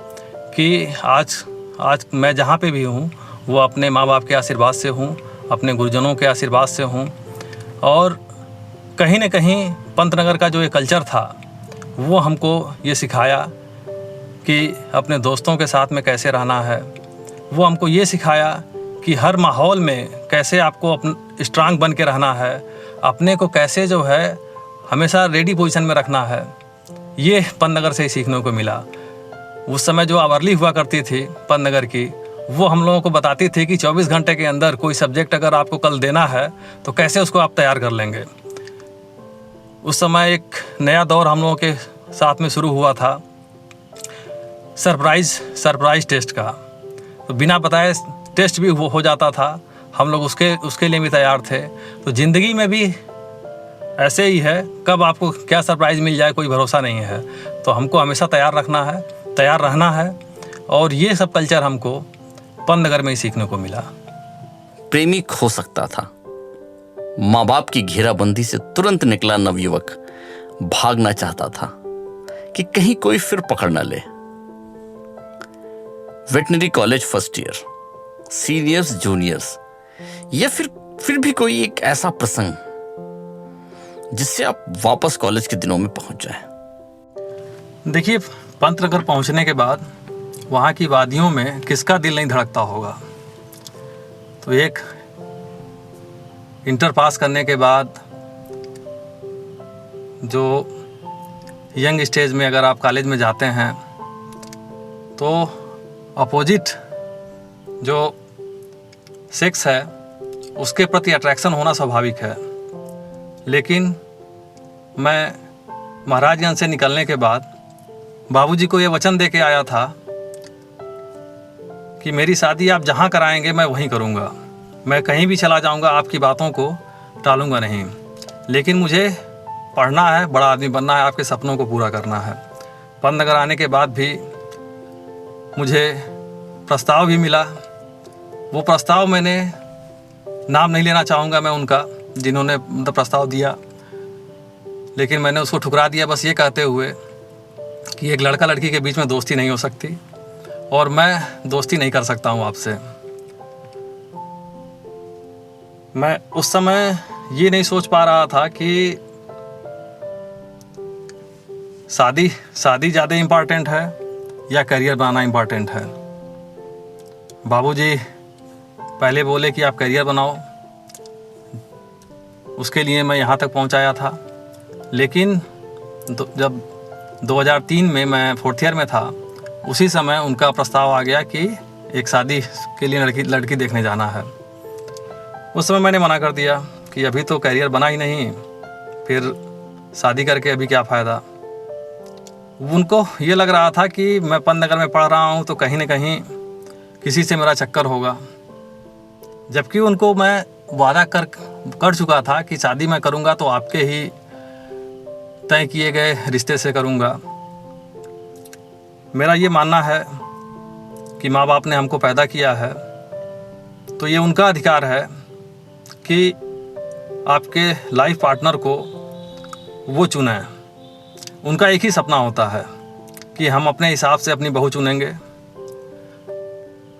कि आज मैं जहाँ पे भी हूँ वो अपने माँ बाप के आशीर्वाद से हूँ अपने गुरुजनों के आशीर्वाद से हूँ। और कहीं न कहीं पंतनगर का जो ये कल्चर था वो हमको ये सिखाया कि अपने दोस्तों के साथ में कैसे रहना है। वो हमको ये सिखाया कि हर माहौल में कैसे आपको स्ट्रांग बन के रहना है, अपने को कैसे जो है हमेशा रेडी पोजीशन में रखना है। ये पंतनगर से ही सीखने को मिला। उस समय जो आवरली हुआ करती थी पंतनगर की, वो हम लोगों को बताती थी कि 24 घंटे के अंदर कोई सब्जेक्ट अगर आपको कल देना है तो कैसे उसको आप तैयार कर लेंगे। उस समय एक नया दौर हम लोगों के साथ में शुरू हुआ था सरप्राइज़ टेस्ट का। तो बिना बताए टेस्ट भी हो जाता था। हम लोग उसके लिए भी तैयार थे। तो ज़िंदगी में भी ऐसे ही है, कब आपको क्या सरप्राइज़ मिल जाए कोई भरोसा नहीं है। तो हमको हमेशा तैयार रहना है। और ये सब कल्चर हमको पंतनगर में ही सीखने को मिला। प्रेमी खो सकता था। माँ बाप की घेराबंदी से तुरंत निकला नवयुवक भागना चाहता था कि कहीं कोई फिर पकड़ न ले। Veterinary college first year, seniors juniors, या फिर भी कोई एक ऐसा प्रसंग जिससे आप वापस कॉलेज के दिनों में पहुंच जाएं। देखिए, पंतनगर पहुंचने के बाद वहाँ की वादियों में किसका दिल नहीं धड़कता होगा। तो एक इंटर पास करने के बाद जो यंग स्टेज में अगर आप कॉलेज में जाते हैं तो अपोजिट जो सेक्स है उसके प्रति अट्रैक्शन होना स्वाभाविक है। लेकिन मैं महाराजगंज से निकलने के बाद बाबूजी को ये वचन दे के आया था कि मेरी शादी आप जहाँ कराएंगे मैं वहीं करूँगा, मैं कहीं भी चला जाऊँगा, आपकी बातों को टालूँगा नहीं। लेकिन मुझे पढ़ना है, बड़ा आदमी बनना है, आपके सपनों को पूरा करना है। पंतनगर आने के बाद भी मुझे प्रस्ताव भी मिला। वो प्रस्ताव मैंने नाम नहीं लेना चाहूँगा मैं उनका, जिन्होंने मतलब प्रस्ताव दिया, लेकिन मैंने उसको ठुकरा दिया बस ये कहते हुए कि एक लड़का लड़की के बीच में दोस्ती नहीं हो सकती और मैं दोस्ती नहीं कर सकता हूँ आपसे। मैं उस समय ये नहीं सोच पा रहा था कि शादी ज़्यादा इम्पॉर्टेंट है या करियर बनाना इम्पॉर्टेंट है। बाबूजी पहले बोले कि आप करियर बनाओ, उसके लिए मैं यहाँ तक पहुँचाया था। लेकिन जब 2003 में मैं 4th ईयर में था, उसी समय उनका प्रस्ताव आ गया कि एक शादी के लिए लड़की देखने जाना है। उस समय मैंने मना कर दिया कि अभी तो करियर बना ही नहीं, फिर शादी करके अभी क्या फ़ायदा। उनको ये लग रहा था कि मैं पंतनगर में पढ़ रहा हूँ तो कहीं न कहीं किसी से मेरा चक्कर होगा, जबकि उनको मैं वादा कर चुका था कि शादी मैं करूँगा तो आपके ही तय किए गए रिश्ते से करूँगा। मेरा ये मानना है कि माँ बाप ने हमको पैदा किया है तो ये उनका अधिकार है कि आपके लाइफ पार्टनर को वो चुने। उनका एक ही सपना होता है कि हम अपने हिसाब से अपनी बहू चुनेंगे।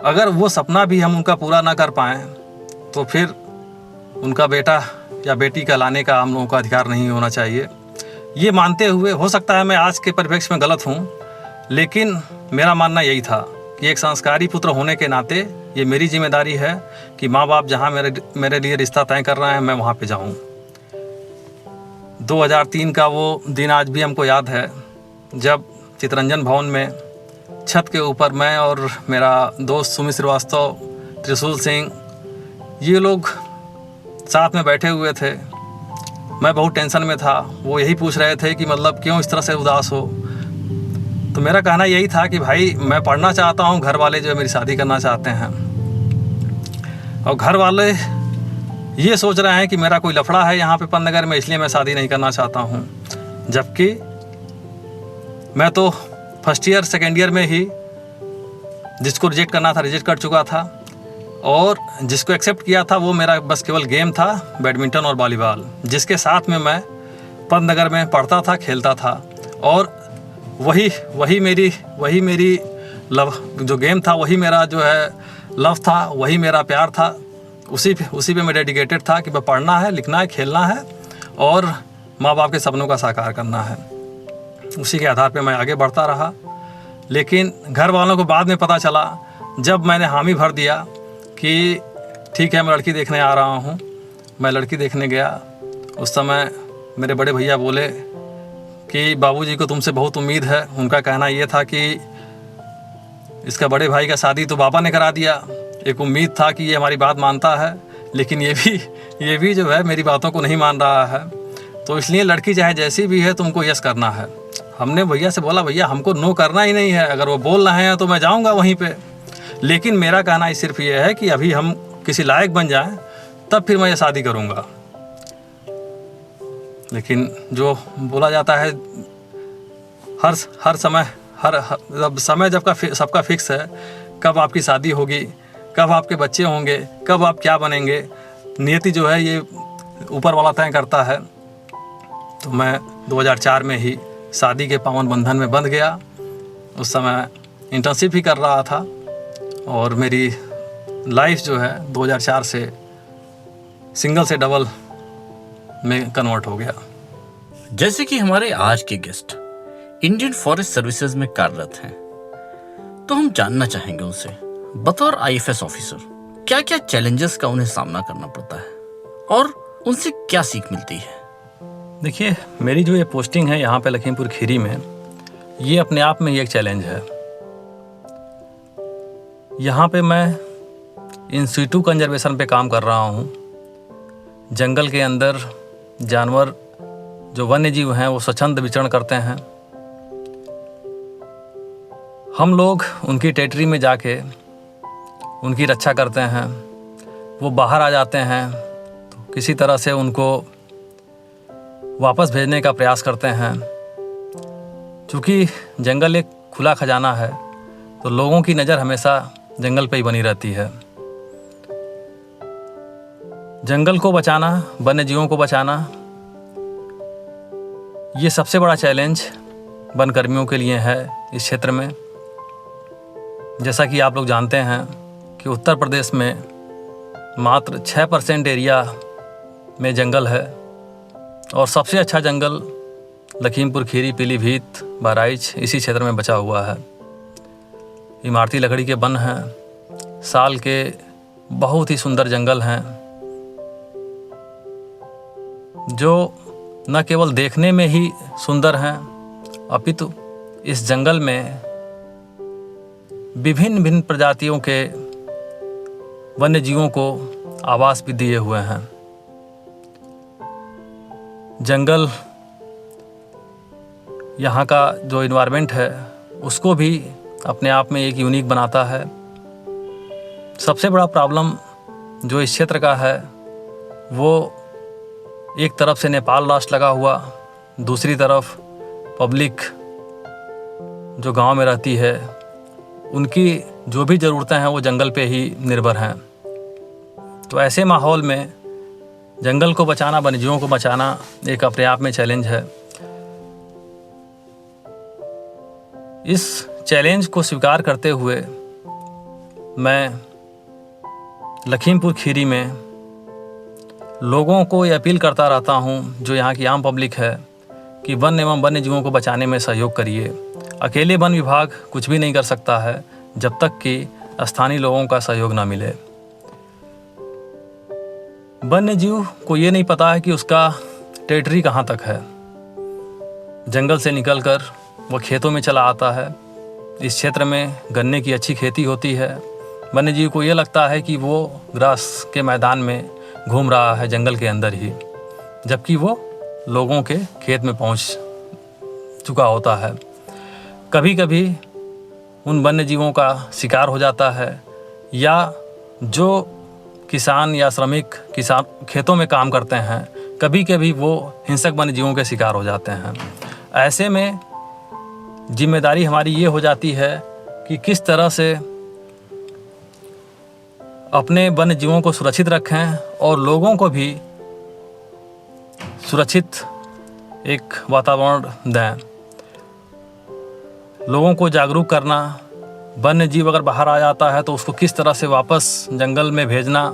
अगर वो सपना भी हम उनका पूरा ना कर पाएँ तो फिर उनका बेटा या बेटी कहलाने का हम लोगों का अधिकार नहीं होना चाहिए। ये मानते हुए, हो सकता है मैं आज के परिप्रेक्ष्य में गलत हूँ, लेकिन मेरा मानना यही था कि एक संस्कारी पुत्र होने के नाते ये मेरी जिम्मेदारी है कि माँ बाप जहाँ मेरे लिए रिश्ता तय कर रहे हैं मैं वहाँ पे जाऊँ। 2003 का वो दिन आज भी हमको याद है, जब चितरंजन भवन में छत के ऊपर मैं और मेरा दोस्त सुमित श्रीवास्तव, त्रिशूल सिंह, ये लोग साथ में बैठे हुए थे। मैं बहुत टेंशन में था। वो यही पूछ रहे थे कि मतलब क्यों इस तरह से उदास हो। तो मेरा कहना यही था कि भाई मैं पढ़ना चाहता हूँ, घर वाले जो है मेरी शादी करना चाहते हैं, और घर वाले ये सोच रहे हैं कि मेरा कोई लफड़ा है यहाँ पे पंतनगर में, इसलिए मैं शादी नहीं करना चाहता हूँ। जबकि मैं तो फर्स्ट ईयर सेकेंड ईयर में ही जिसको रिजेक्ट करना था रिजेक्ट कर चुका था, और जिसको एक्सेप्ट किया था वो मेरा बस केवल गेम था, बैडमिंटन और वॉलीबॉल, जिसके साथ में मैं पंतनगर में पढ़ता था, खेलता था। और वही मेरी लव जो गेम था, वही मेरा जो है लव था, वही मेरा प्यार था, उसी पे मैं डेडिकेटेड था कि मैं पढ़ना है, लिखना है, खेलना है और माँ बाप के सपनों का साकार करना है। उसी के आधार पे मैं आगे बढ़ता रहा। लेकिन घर वालों को बाद में पता चला, जब मैंने हामी भर दिया कि ठीक है मैं लड़की देखने आ रहा हूँ। मैं लड़की देखने गया, उस समय मेरे बड़े भैया बोले कि बाबूजी को तुमसे बहुत उम्मीद है। उनका कहना ये था कि इसका बड़े भाई का शादी तो पापा ने करा दिया, एक उम्मीद था कि ये हमारी बात मानता है, लेकिन ये भी जो है मेरी बातों को नहीं मान रहा है, तो इसलिए लड़की चाहे जैसी भी है तुमको यस करना है। हमने भैया से बोला भैया हमको नो करना ही नहीं है, अगर वो बोल रहे हैं तो मैं जाऊंगा वहीं पे, लेकिन मेरा कहना सिर्फ ये है कि अभी हम किसी लायक बन जाएं तब फिर मैं ये शादी करूंगा। लेकिन जो बोला जाता है हर समय समय जब का सबका फिक्स है, कब आपकी शादी होगी, कब आपके बच्चे होंगे, कब आप क्या बनेंगे, नियति जो है ये ऊपर वाला तय करता है। तो मैं 2004 में ही शादी के पावन बंधन में बंध गया। उस समय इंटर्नशिप ही कर रहा था और मेरी लाइफ जो है 2004 से सिंगल से डबल में कन्वर्ट हो गया। जैसे कि हमारे आज के गेस्ट इंडियन फॉरेस्ट सर्विसेज में कार्यरत हैं, तो हम जानना चाहेंगे उनसे बतौर आईएफएस ऑफिसर क्या क्या चैलेंजेस का उन्हें सामना करना पड़ता है और उनसे क्या सीख मिलती है। देखिए, मेरी जो ये पोस्टिंग है यहाँ पे लखीमपुर खीरी में, ये अपने आप में ही एक चैलेंज है। यहाँ पे मैं इन सीटू कंजर्वेशन पे काम कर रहा हूँ। जंगल के अंदर जानवर जो वन्य जीव हैं वो स्वच्छंद विचरण करते हैं। हम लोग उनकी टेरिटरी में जाके उनकी रक्षा करते हैं। वो बाहर आ जाते हैं तो किसी तरह से उनको वापस भेजने का प्रयास करते हैं। चूँकि जंगल एक खुला खजाना है तो लोगों की नज़र हमेशा जंगल पे ही बनी रहती है। जंगल को बचाना, वन्य जीवों को बचाना, ये सबसे बड़ा चैलेंज वन कर्मियों के लिए है इस क्षेत्र में। जैसा कि आप लोग जानते हैं कि उत्तर प्रदेश में मात्र 6% एरिया में जंगल है और सबसे अच्छा जंगल लखीमपुर खीरी, पीलीभीत, बहराइच इसी क्षेत्र में बचा हुआ है। इमारती लकड़ी के वन हैं, साल के बहुत ही सुंदर जंगल हैं जो न केवल देखने में ही सुंदर हैं अपितु इस जंगल में विभिन्न भिन्न प्रजातियों के वन्य जीवों को आवास भी दिए हुए हैं। जंगल यहाँ का जो इन्वायरमेंट है उसको भी अपने आप में एक यूनिक बनाता है। सबसे बड़ा प्रॉब्लम जो इस क्षेत्र का है वो एक तरफ से नेपाल राष्ट्र लगा हुआ, दूसरी तरफ पब्लिक जो गांव में रहती है उनकी जो भी ज़रूरतें हैं वो जंगल पे ही निर्भर हैं। तो ऐसे माहौल में जंगल को बचाना, वन्यजीवों को बचाना एक अपने आप में चैलेंज है। इस चैलेंज को स्वीकार करते हुए मैं लखीमपुर खीरी में लोगों को ये अपील करता रहता हूँ, जो यहाँ की आम पब्लिक है, कि वन एवं वन्य जीवों को बचाने में सहयोग करिए। अकेले वन विभाग कुछ भी नहीं कर सकता है जब तक कि स्थानीय लोगों का सहयोग ना मिले। वन्य जीव को ये नहीं पता है कि उसका टेरिटरी कहाँ तक है। जंगल से निकलकर वह खेतों में चला आता है। इस क्षेत्र में गन्ने की अच्छी खेती होती है। वन्य जीव को ये लगता है कि वो ग्रास के मैदान में घूम रहा है जंगल के अंदर ही, जबकि वो लोगों के खेत में पहुंच चुका होता है। कभी कभी उन वन्य जीवों का शिकार हो जाता है, या जो किसान या श्रमिक किसान खेतों में काम करते हैं, कभी कभी वो हिंसक वन्य जीवों के शिकार हो जाते हैं। ऐसे में जिम्मेदारी हमारी ये हो जाती है कि किस तरह से अपने वन्य जीवों को सुरक्षित रखें और लोगों को भी सुरक्षित एक वातावरण दें। लोगों को जागरूक करना, वन्य जीव अगर बाहर आ जाता है तो उसको किस तरह से वापस जंगल में भेजना,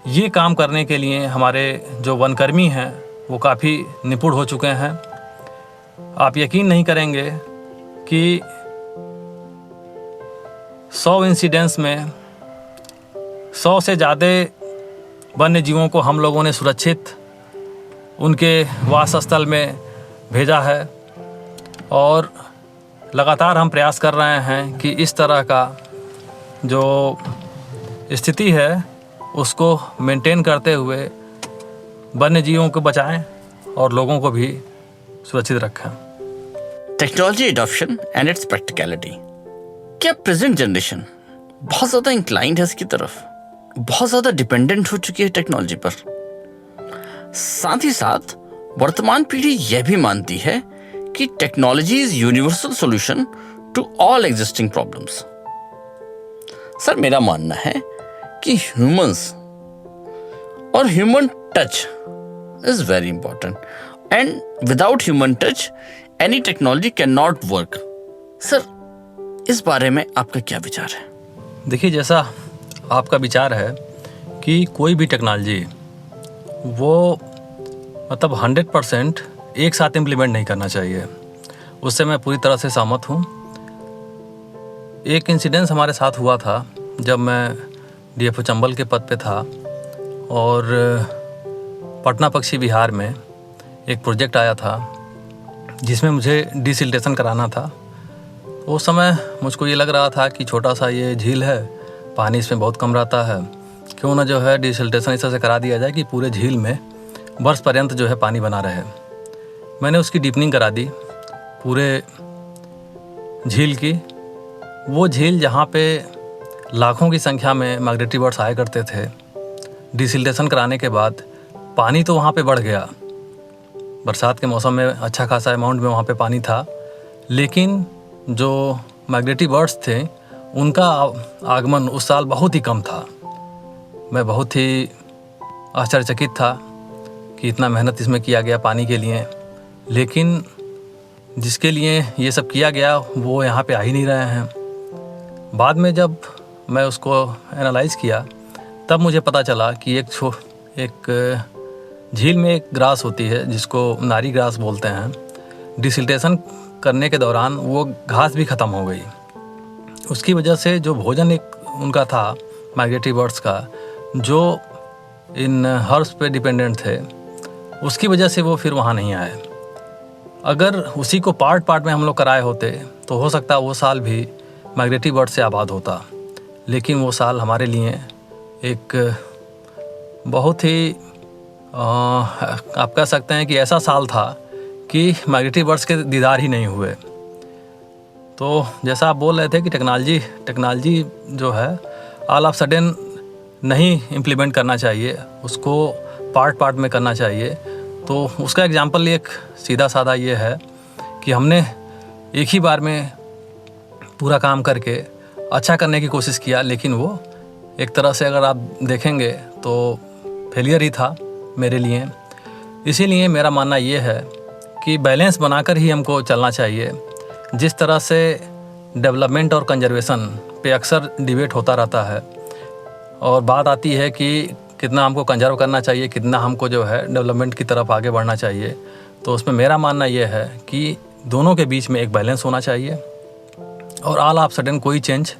ये काम करने के लिए हमारे जो वनकर्मी हैं वो काफ़ी निपुण हो चुके हैं। आप यकीन नहीं करेंगे कि 100 इंसिडेंट्स में 100 से ज़्यादा वन्य जीवों को हम लोगों ने सुरक्षित उनके वास स्थल में भेजा है और लगातार हम प्रयास कर रहे हैं कि इस तरह का जो स्थिति है उसको मेंटेन करते हुए वन्य जीवों को बचाएं और लोगों को भी सुरक्षित रखें। Technology adoption and it's practicality. क्या प्रेजेंट जनरेशन बहुत ज़्यादा इंक्लाइंड है इसकी तरफ, बहुत ज़्यादा डिपेंडेंट हो चुकी है टेक्नोलॉजी पर? साथ ही साथ वर्तमान पीढ़ी यह भी मानती है कि technology is universal solution to all existing problems. Sir, मेरा मानना है कि ह्यूमंस और human touch is very important and without human touch any technology can not work. Sir, इस बारे में आपका क्या विचार है? देखिए, जैसा आपका विचार है कि कोई भी टेक्नोलॉजी वो मतलब 100% एक साथ इम्प्लीमेंट नहीं करना चाहिए, उससे मैं पूरी तरह से सहमत हूँ। एक इंसिडेंस हमारे साथ हुआ था जब मैं DFO चंबल के पद पे था और पटना पक्षी विहार में एक प्रोजेक्ट आया था जिसमें मुझे डिसिल्टेशन कराना था। उस समय मुझको ये लग रहा था कि छोटा सा ये झील है, पानी इसमें बहुत कम रहता है, क्यों ना जो है डिसिल्टेशन इस तरह से करा दिया जाए कि पूरे झील में वर्ष पर्यंत जो है पानी बना रहे। मैंने उसकी डीपनिंग करा दी पूरे झील की। वो झील जहाँ पे लाखों की संख्या में माइग्रेटरी बर्ड्स आया करते थे, डिसिल्टेशन कराने के बाद पानी तो वहाँ पे बढ़ गया। बरसात के मौसम में अच्छा खासा अमाउंट में वहाँ पे पानी था, लेकिन जो माइग्रेटरी बर्ड्स थे उनका आगमन उस साल बहुत ही कम था। मैं बहुत ही आश्चर्यचकित था कि इतना मेहनत इसमें किया गया पानी के लिए, लेकिन जिसके लिए ये सब किया गया वो यहाँ पे आ ही नहीं रहे हैं। बाद में जब मैं उसको एनालाइज़ किया तब मुझे पता चला कि एक झील में एक ग्रास होती है जिसको नारी ग्रास बोलते हैं। डिसिल्टेशन करने के दौरान वो घास भी ख़त्म हो गई। उसकी वजह से जो भोजन एक उनका था माइग्रेटरी बर्ड्स का, जो इन हर्ब्स पे डिपेंडेंट थे, उसकी वजह से वो फिर वहाँ नहीं आए। अगर उसी को पार्ट पार्ट में हम लोग कराए होते तो हो सकता वो साल भी माइग्रेटरी बर्ड से आबाद होता, लेकिन वो साल हमारे लिए एक बहुत ही आप कह सकते हैं कि ऐसा साल था कि माइग्रेटरी बर्ड्स के दीदार ही नहीं हुए। तो जैसा आप बोल रहे थे कि टेक्नोलॉजी जो है ऑल ऑफ सडन नहीं इम्प्लीमेंट करना चाहिए, उसको पार्ट पार्ट में करना चाहिए। तो उसका एग्जांपल एक सीधा साधा ये है कि हमने एक ही बार में पूरा काम करके अच्छा करने की कोशिश किया, लेकिन वो एक तरह से अगर आप देखेंगे तो फेलियर ही था मेरे लिए। इसीलिए मेरा मानना ये है कि बैलेंस बनाकर ही हमको चलना चाहिए। जिस तरह से डेवलपमेंट और कंजर्वेशन पे अक्सर डिबेट होता रहता है और बात आती है कि कितना हमको कंजर्व करना चाहिए, कितना हमको जो है डेवलपमेंट की तरफ आगे बढ़ना चाहिए, तो उसमें मेरा मानना ये है कि दोनों के बीच में एक बैलेंस होना चाहिए और ऑल ऑफ सडन कोई चेंज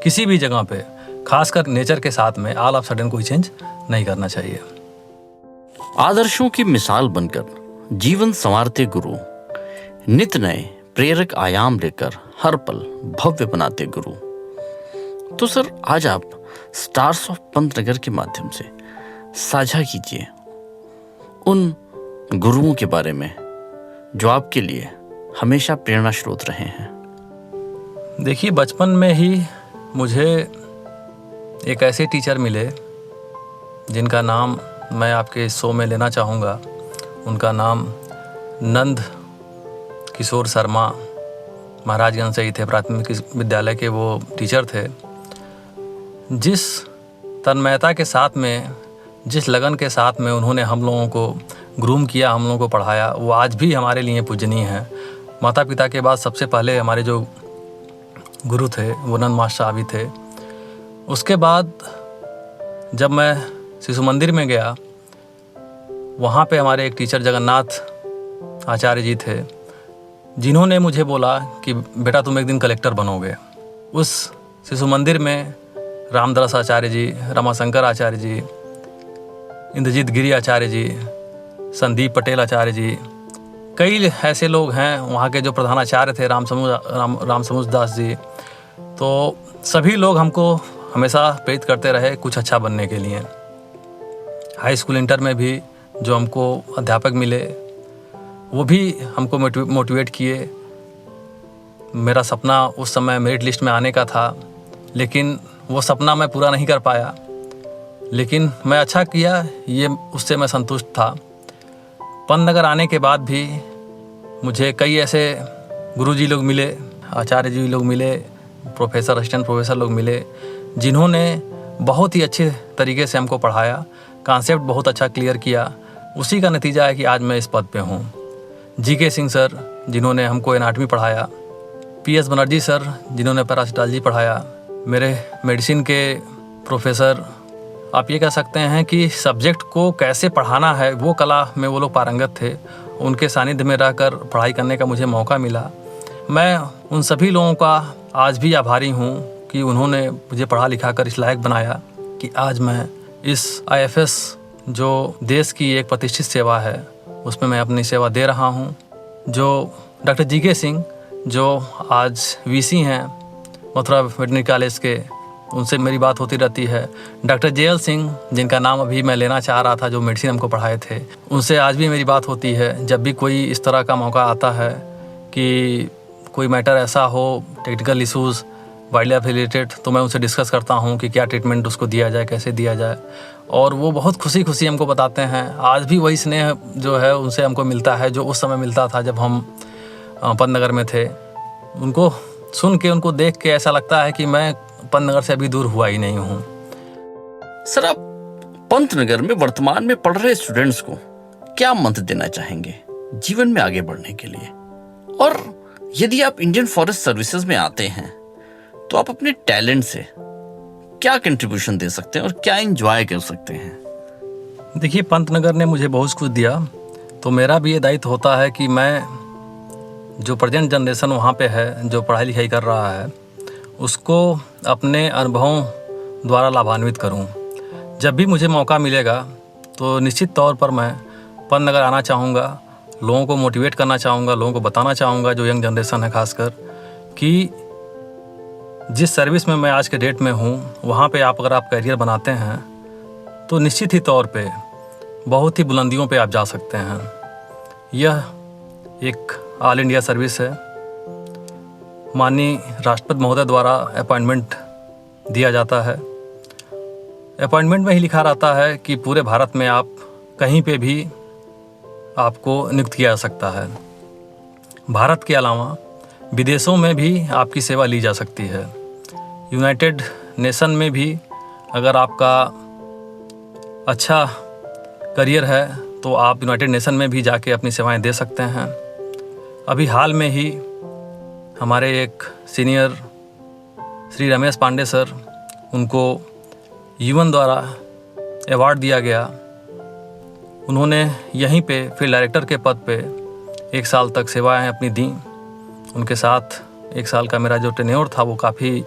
किसी भी जगह पे, खासकर नेचर के साथ में ऑल ऑफ सडन कोई चेंज नहीं करना चाहिए। आदर्शों की मिसाल बनकर जीवन संवारते गुरु, नित नए प्रेरक आयाम लेकर हर पल भव्य बनाते गुरु। तो सर, आज आप स्टार्स ऑफ पंतनगर के माध्यम से साझा कीजिए उन गुरुओं के बारे में जो आपके लिए हमेशा प्रेरणा स्रोत रहे हैं। देखिए, बचपन में ही मुझे एक ऐसे टीचर मिले जिनका नाम मैं आपके इस शो में लेना चाहूँगा। उनका नाम नंद किशोर शर्मा महाराजगंज से ही थे, प्राथमिक विद्यालय के वो टीचर थे। जिस तन्मयता के साथ में, जिस लगन के साथ में उन्होंने हम लोगों को ग्रूम किया, हम लोगों को पढ़ाया, वो आज भी हमारे लिए पूजनीय है। माता पिता के बाद सबसे पहले हमारे जो गुरु थे वो नंद मास्टर भी थे। उसके बाद जब मैं शिशु मंदिर में गया, वहाँ पे हमारे एक टीचर जगन्नाथ आचार्य जी थे, जिन्होंने मुझे बोला कि बेटा तुम एक दिन कलेक्टर बनोगे। उस शिशु मंदिर में रामदास आचार्य जी, रमाशंकर आचार्य जी, इंद्रजीत गिरी आचार्य जी, संदीप पटेल आचार्य जी, कई ऐसे लोग हैं। वहाँ के जो प्रधानाचार्य थे राम समूज दास जी, तो सभी लोग हमको हमेशा प्रेरित करते रहे कुछ अच्छा बनने के लिए। हाई स्कूल इंटर में भी जो हमको अध्यापक मिले वो भी हमको मोटिवेट किए। मेरा सपना उस समय मेरिट लिस्ट में आने का था, लेकिन वो सपना मैं पूरा नहीं कर पाया, लेकिन मैं अच्छा किया, ये उससे मैं संतुष्ट था। पंतनगर आने के बाद भी मुझे कई ऐसे गुरुजी लोग मिले, आचार्य जी लोग मिले, प्रोफेसर, असिस्टेंट प्रोफेसर लोग मिले, जिन्होंने बहुत ही अच्छे तरीके से हमको पढ़ाया, कॉन्सेप्ट बहुत अच्छा क्लियर किया। उसी का नतीजा है कि आज मैं इस पद पे हूँ। जीके सिंह सर, जिन्होंने हमको एनाटॉमी पढ़ाया, पीएस बनर्जी सर, जिन्होंने पैरासिटालॉजी पढ़ाया, मेरे मेडिसिन के प्रोफेसर, आप ये कह सकते हैं कि सब्जेक्ट को कैसे पढ़ाना है वो कला में वो लोग पारंगत थे। उनके सानिध्य में रहकर पढ़ाई करने का मुझे मौका मिला। मैं उन सभी लोगों का आज भी आभारी हूँ कि उन्होंने मुझे पढ़ा लिखा कर इस लायक बनाया कि आज मैं इस IFS जो देश की एक प्रतिष्ठित सेवा है उसमें मैं अपनी सेवा दे रहा हूँ। जो डॉक्टर जीके सिंह जो आज VC हैं मथुरा वेटरनरी कॉलेज के, उनसे मेरी बात होती रहती है। डॉक्टर JL सिंह, जिनका नाम अभी मैं लेना चाह रहा था, जो मेडिसिन हमको पढ़ाए थे, उनसे आज भी मेरी बात होती है। जब भी कोई इस तरह का मौका आता है कि कोई मैटर ऐसा हो, technical issues wild life related, तो मैं उनसे डिस्कस करता हूँ कि क्या ट्रीटमेंट उसको दिया जाए, कैसे दिया जाए, और वो बहुत खुशी खुशी हमको बताते हैं। आज भी वही स्नेह जो है उनसे हमको मिलता है जो उस समय मिलता था जब हम पंतनगर में थे। उनको सुन के, उनको देख के ऐसा लगता है कि मैं पंतनगर से अभी दूर हुआ ही नहीं हूँ। सर, आप पंतनगर में वर्तमान में पढ़ रहे स्टूडेंट्स को क्या मंत्र देना चाहेंगे जीवन में आगे बढ़ने के लिए? और यदि आप इंडियन फॉरेस्ट सर्विसेज में आते हैं तो आप अपने टैलेंट से क्या कंट्रीब्यूशन दे सकते हैं और क्या एंजॉय कर सकते हैं? देखिए, पंतनगर ने मुझे बहुत कुछ दिया, तो मेरा भी ये दायित्व होता है कि मैं जो प्रेजेंट जनरेशन वहाँ पे है, जो पढ़ाई लिखाई कर रहा है, उसको अपने अनुभवों द्वारा लाभान्वित करूं। जब भी मुझे मौका मिलेगा तो निश्चित तौर पर मैं पंतनगर आना चाहूँगा, लोगों को मोटिवेट करना चाहूँगा, लोगों को बताना चाहूँगा, जो यंग जनरेशन है खासकर, कि जिस सर्विस में मैं आज के डेट में हूँ, वहाँ पे आप अगर आप करियर बनाते हैं तो निश्चित ही तौर पे बहुत ही बुलंदियों पे आप जा सकते हैं। यह एक ऑल इंडिया सर्विस है। माननीय राष्ट्रपति महोदय द्वारा अपॉइंटमेंट दिया जाता है। अपॉइंटमेंट में ही लिखा रहता है कि पूरे भारत में आप कहीं पे भी आपको नियुक्त किया जा सकता है। भारत के अलावा विदेशों में भी आपकी सेवा ली जा सकती है। यूनाइटेड नेशन में भी अगर आपका अच्छा करियर है तो आप यूनाइटेड नेशन में भी जाके अपनी सेवाएं दे सकते हैं। अभी हाल में ही हमारे एक सीनियर श्री रमेश पांडे सर, उनको UN द्वारा अवार्ड दिया गया। उन्होंने यहीं पे फील्ड डायरेक्टर के पद पे 1 साल तक सेवाएं अपनी दी। उनके साथ 1 साल का मेरा जो टेन्योर था वो काफ़ी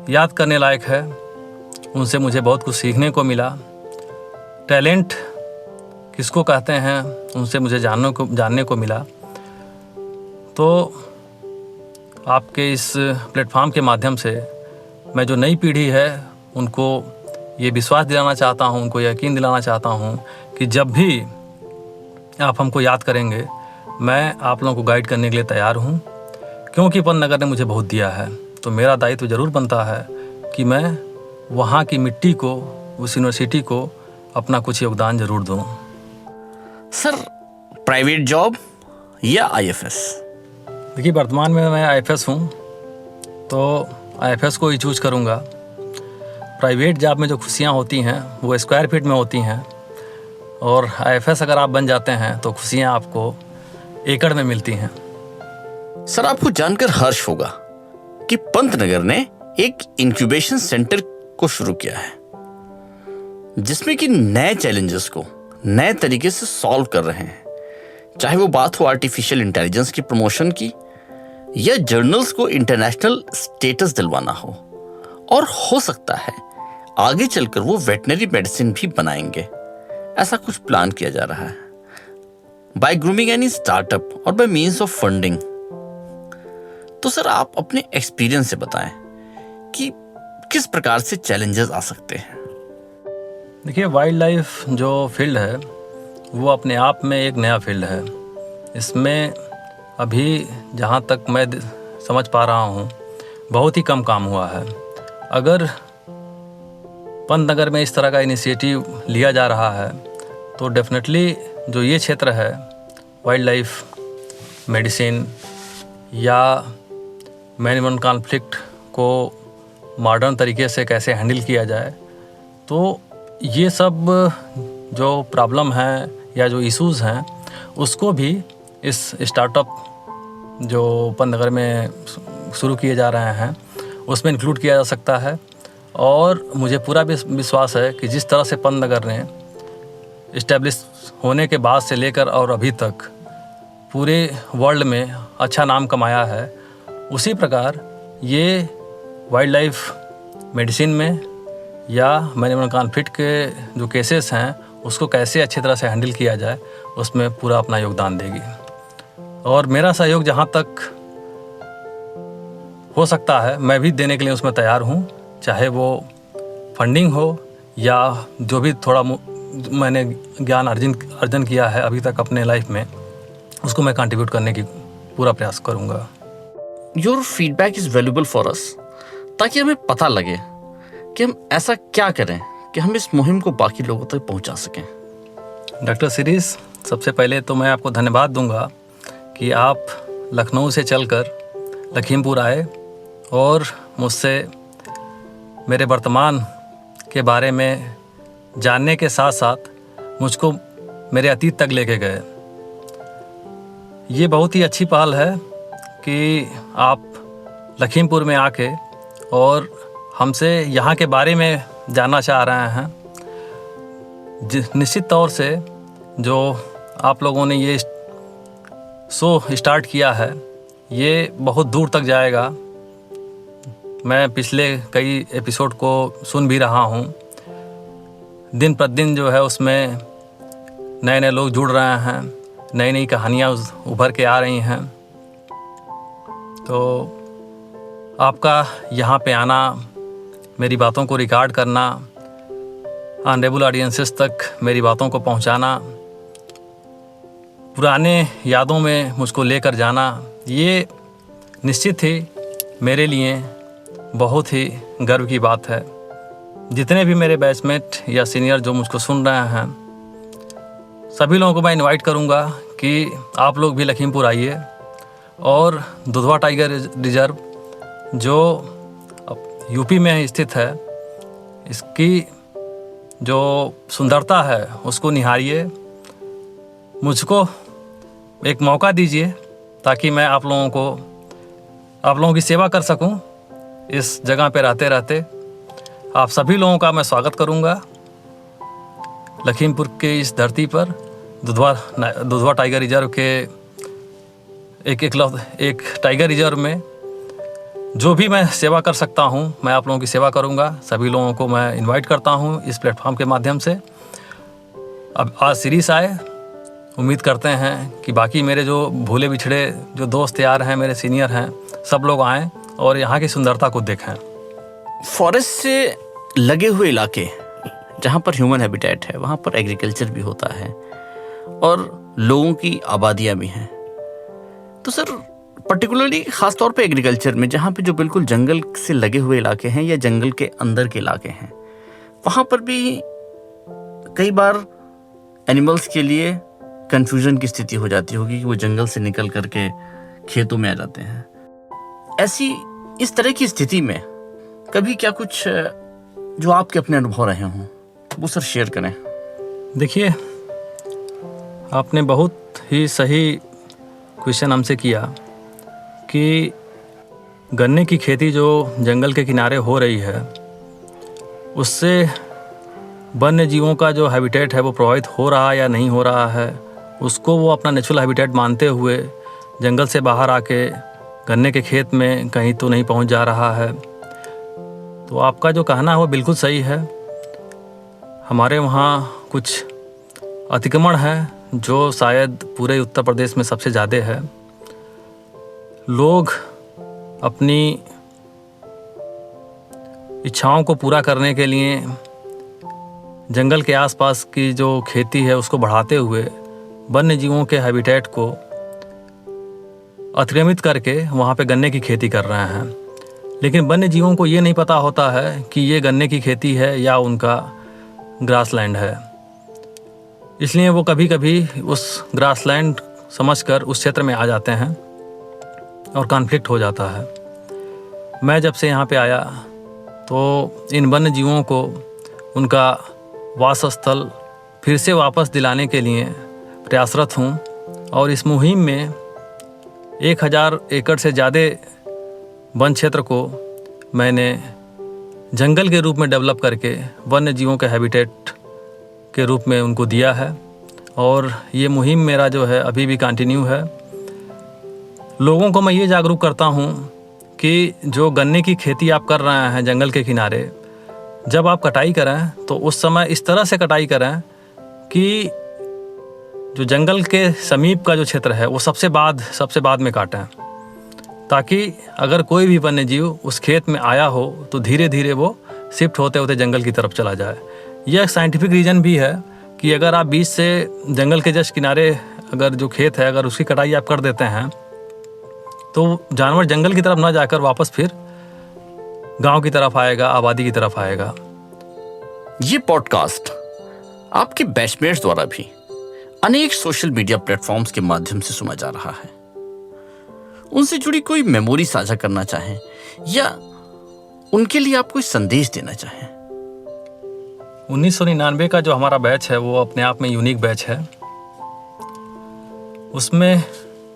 याद करने लायक है। उनसे मुझे बहुत कुछ सीखने को मिला। टैलेंट किसको कहते हैं, उनसे मुझे जानने को मिला। तो आपके इस प्लेटफॉर्म के माध्यम से मैं जो नई पीढ़ी है उनको ये विश्वास दिलाना चाहता हूँ, उनको यकीन दिलाना चाहता हूँ कि जब भी आप हमको याद करेंगे, मैं आप लोगों को गाइड करने के लिए तैयार हूँ। क्योंकि पंतनगर ने मुझे बहुत दिया है, तो मेरा दायित्व ज़रूर बनता है कि मैं वहाँ की मिट्टी को, उस यूनिवर्सिटी को अपना कुछ योगदान ज़रूर दूँ। सर, प्राइवेट जॉब या IFS? देखिए, वर्तमान में मैं IFS हूँ, तो IFS को ही चूज़ करूँगा। प्राइवेट जॉब में जो खुशियाँ होती हैं वो स्क्वायर फीट में होती हैं, और IFS अगर आप बन जाते हैं तो खुशियाँ आपको एकड़ में मिलती हैं। सर, आपको जानकर हर्ष होगा कि पंतनगर ने एक इंक्यूबेशन सेंटर को शुरू किया है। जिसमें कि नए चैलेंजेस को नए तरीके से सॉल्व कर रहे हैं, चाहे वो बात हो आर्टिफिशियल इंटेलिजेंस की प्रमोशन की या जर्नल्स को इंटरनेशनल स्टेटस दिलवाना हो, और हो सकता है आगे चलकर वो वेटनरी मेडिसिन भी बनाएंगे। ऐसा कुछ प्लान किया जा रहा है बाय ग्रूमिंग एनी स्टार्टअप और बाय मींस ऑफ फंडिंग। तो सर, आप अपने एक्सपीरियंस से बताएं कि किस प्रकार से चैलेंजेस आ सकते हैं। देखिए, वाइल्ड लाइफ जो फील्ड है वो अपने आप में एक नया फील्ड है। इसमें अभी जहाँ तक मैं समझ पा रहा हूँ बहुत ही कम काम हुआ है। अगर पंतनगर में इस तरह का इनिशिएटिव लिया जा रहा है तो डेफिनेटली जो ये क्षेत्र है वाइल्ड लाइफ मेडिसिन या मैनेजमेंट कॉन्फ्लिक्ट को मॉडर्न तरीके से कैसे हैंडल किया जाए, तो ये सब जो प्रॉब्लम है या जो इश्यूज़ हैं उसको भी इस स्टार्टअप जो पंतनगर में शुरू किए जा रहे हैं उसमें इंक्लूड किया जा सकता है। और मुझे पूरा विश्वास है कि जिस तरह से पंतनगर ने इस्टेब्लिश होने के बाद से लेकर और अभी तक पूरे वर्ल्ड में अच्छा नाम कमाया है, उसी प्रकार ये वाइल्ड लाइफ मेडिसिन में या मैनेजमेंट कॉन्फ्लिक्ट के जो केसेस हैं उसको कैसे अच्छी तरह से हैंडल किया जाए उसमें पूरा अपना योगदान देगी। और मेरा सहयोग जहाँ तक हो सकता है मैं भी देने के लिए उसमें तैयार हूँ, चाहे वो फंडिंग हो या जो भी थोड़ा मैंने ज्ञान अर्जन किया है अभी तक अपने लाइफ में, उसको मैं कंट्रीब्यूट करने की पूरा प्रयास करूँगा। Your feedback is valuable for us, ताकि हमें पता लगे कि हम ऐसा क्या करें कि हम इस मुहिम को बाकी लोगों तक पहुंचा सकें। डॉक्टर सीरीज, सबसे पहले तो मैं आपको धन्यवाद दूंगा कि आप लखनऊ से चलकर लखीमपुर आए और मुझसे मेरे वर्तमान के बारे में जानने के साथ साथ मुझको मेरे अतीत तक लेके गए। ये बहुत ही अच्छी पहल है कि आप लखीमपुर में आके और हमसे यहाँ के बारे में जानना चाह रहे हैं। निश्चित तौर से जो आप लोगों ने ये शो स्टार्ट किया है ये बहुत दूर तक जाएगा। मैं पिछले कई एपिसोड को सुन भी रहा हूँ। दिन प्रतिदिन जो है उसमें नए नए लोग जुड़ रहे हैं, नई नई कहानियाँ उभर के आ रही हैं। तो आपका यहाँ पे आना, मेरी बातों को रिकॉर्ड करना, ऑनरेबल ऑडियंसेस तक मेरी बातों को पहुँचाना, पुराने यादों में मुझको लेकर जाना, ये निश्चित ही मेरे लिए बहुत ही गर्व की बात है। जितने भी मेरे बैचमेट या सीनियर जो मुझको सुन रहे हैं, सभी लोगों को मैं इनवाइट करूंगा कि आप लोग भी लखीमपुर आइए और दुधवा टाइगर रिजर्व जो यूपी में स्थित है, इसकी जो सुंदरता है उसको निहारिए। मुझको एक मौका दीजिए ताकि मैं आप लोगों की सेवा कर सकूं। इस जगह पे रहते रहते आप सभी लोगों का मैं स्वागत करूंगा। लखीमपुर के इस धरती पर दुधवा टाइगर रिजर्व के एक टाइगर रिजर्व में जो भी मैं सेवा कर सकता हूं, मैं आप लोगों की सेवा करूंगा। सभी लोगों को मैं इनवाइट करता हूं इस प्लेटफॉर्म के माध्यम से। अब आज सीरीज आए, उम्मीद करते हैं कि बाकी मेरे जो भूले बिछड़े जो दोस्त यार हैं, मेरे सीनियर हैं, सब लोग आएँ और यहाँ की सुंदरता को देखें। फॉरेस्ट से लगे हुए इलाके जहाँ पर ह्यूमन हैबिटेट है, वहाँ पर एग्रीकल्चर भी होता है और लोगों की आबादियाँ भी हैं। तो सर, पर्टिकुलरली ख़ास तौर पे एग्रीकल्चर में, जहाँ पे जो बिल्कुल जंगल से लगे हुए इलाके हैं या जंगल के अंदर के इलाके हैं, वहाँ पर भी कई बार एनिमल्स के लिए कंफ्यूजन की स्थिति हो जाती होगी कि वो जंगल से निकल करके खेतों में आ जाते हैं। ऐसी इस तरह की स्थिति में कभी क्या कुछ जो आपके अपने अनुभव रहे हों वो सर शेयर करें। देखिए, आपने बहुत ही सही क्वेश्चन हमसे किया कि गन्ने की खेती जो जंगल के किनारे हो रही है उससे वन्य जीवों का जो हैबिटेट है वो प्रभावित हो रहा है या नहीं हो रहा है, उसको वो अपना नेचुरल हैबिटेट मानते हुए जंगल से बाहर आके गन्ने के खेत में कहीं तो नहीं पहुंच जा रहा है। तो आपका जो कहना है वो बिल्कुल सही है। हमारे वहाँ कुछ अतिक्रमण है जो शायद पूरे उत्तर प्रदेश में सबसे ज़्यादा है। लोग अपनी इच्छाओं को पूरा करने के लिए जंगल के आसपास की जो खेती है उसको बढ़ाते हुए वन्य जीवों के हैबिटेट को अतिक्रमित करके वहाँ पे गन्ने की खेती कर रहे हैं। लेकिन वन्य जीवों को ये नहीं पता होता है कि ये गन्ने की खेती है या उनका ग्रासलैंड है, इसलिए वो कभी कभी उस ग्रासलैंड समझकर उस क्षेत्र में आ जाते हैं और कॉन्फ्लिक्ट हो जाता है। मैं जब से यहाँ पे आया तो इन वन्य जीवों को उनका वासस्थल फिर से वापस दिलाने के लिए प्रयासरत हूँ और इस मुहिम में 1000 एकड़ से ज़्यादा वन क्षेत्र को मैंने जंगल के रूप में डेवलप करके वन्य जीवों के हैबिटेट के रूप में उनको दिया है और ये मुहिम मेरा जो है अभी भी कंटिन्यू है। लोगों को मैं ये जागरूक करता हूँ कि जो गन्ने की खेती आप कर रहे हैं जंगल के किनारे, जब आप कटाई करें तो उस समय इस तरह से कटाई करें कि जो जंगल के समीप का जो क्षेत्र है वो सबसे बाद में काटें, ताकि अगर कोई भी वन्य जीव उस खेत में आया हो तो धीरे धीरे वो शिफ्ट होते होते जंगल की तरफ चला जाए। यह साइंटिफिक रीज़न भी है कि अगर आप बीच से जंगल के जस्ट किनारे अगर जो खेत है अगर उसकी कटाई आप कर देते हैं तो जानवर जंगल की तरफ ना जाकर वापस फिर गांव की तरफ आएगा, आबादी की तरफ आएगा। ये पॉडकास्ट आपके बैचमेट्स द्वारा भी अनेक सोशल मीडिया प्लेटफॉर्म्स के माध्यम से सुना जा रहा है। उनसे जुड़ी कोई मेमोरी साझा करना चाहें या उनके लिए आप कोई संदेश देना चाहें? 1999 का जो हमारा बैच है वो अपने आप में यूनिक बैच है। उसमें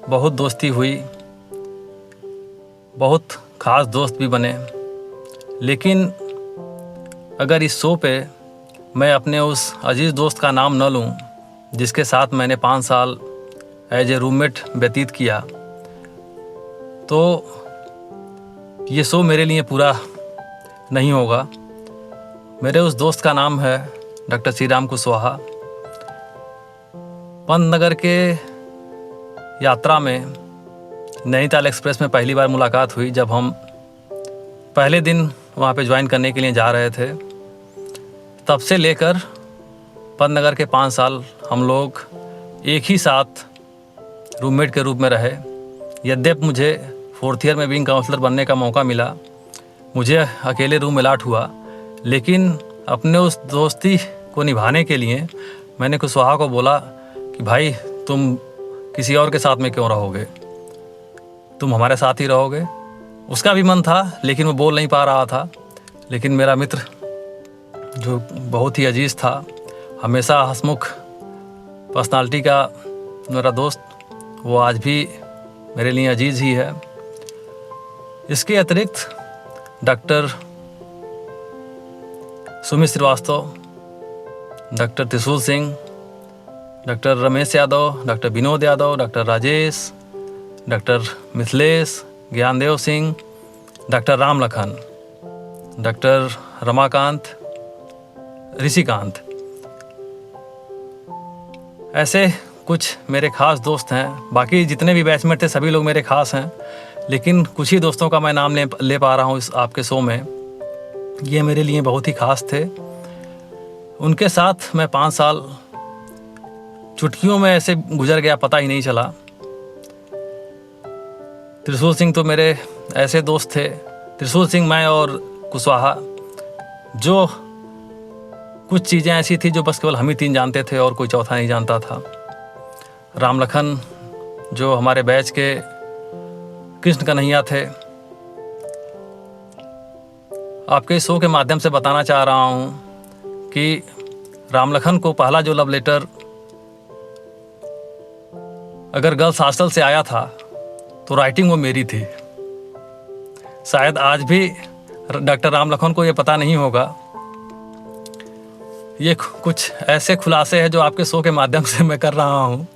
बहुत दोस्ती हुई, बहुत ख़ास दोस्त भी बने। लेकिन अगर इस शो पे मैं अपने उस अजीज़ दोस्त का नाम न लूँ जिसके साथ मैंने 5 साल एज ए रूममेट व्यतीत किया, तो ये शो मेरे लिए पूरा नहीं होगा। मेरे उस दोस्त का नाम है डॉक्टर श्री राम कुशवाहा। पंतनगर के यात्रा में नैनीताल एक्सप्रेस में पहली बार मुलाकात हुई जब हम पहले दिन वहाँ पे ज्वाइन करने के लिए जा रहे थे। तब से लेकर पंतनगर के 5 साल हम लोग एक ही साथ रूममेट के रूप में रहे। यद्यपि मुझे 4th ईयर में विंग काउंसलर बनने का मौका मिला, मुझे अकेले रूम अलाट हुआ, लेकिन अपने उस दोस्ती को निभाने के लिए मैंने कुशवाहा को बोला कि भाई तुम किसी और के साथ में क्यों रहोगे, तुम हमारे साथ ही रहोगे। उसका भी मन था लेकिन वो बोल नहीं पा रहा था। लेकिन मेरा मित्र जो बहुत ही अजीज़ था, हमेशा हंसमुख पर्सनालिटी का मेरा दोस्त, वो आज भी मेरे लिए अजीज़ ही है। इसके अतिरिक्त doctor Sumit Srivastava, doctor Trishul Singh, doctor Ramesh Yadav, doctor Vinod Yadav, doctor Rajesh, doctor Mithilesh, Gyandev Singh, doctor Ram Lakhan, doctor Ramakant, Rishikant, ऐसे कुछ मेरे ख़ास दोस्त हैं। बाकी जितने भी बैचमेट थे सभी लोग मेरे ख़ास हैं, लेकिन कुछ ही दोस्तों का मैं नाम ले पा रहा हूँ इस आपके शो में। ये मेरे लिए बहुत ही ख़ास थे। उनके साथ मैं 5 साल चुटकियों में ऐसे गुजर गया, पता ही नहीं चला। त्रिशूल सिंह तो मेरे ऐसे दोस्त थे, त्रिशूल सिंह, मैं और कुशवाहा, जो कुछ चीज़ें ऐसी थी जो बस केवल हम ही 3 जानते थे और कोई चौथा नहीं जानता था। राम लखन जो हमारे बैच के कृष्ण कन्हैया थे। आपके शो के माध्यम से बताना चाह रहा हूँ कि राम लखन को पहला जो लव लेटर अगर गर्ल्स हॉस्टल से आया था तो राइटिंग वो मेरी थी। शायद आज भी डॉक्टर राम लखन को ये पता नहीं होगा। ये कुछ ऐसे खुलासे हैं जो आपके शो के माध्यम से मैं कर रहा हूँ।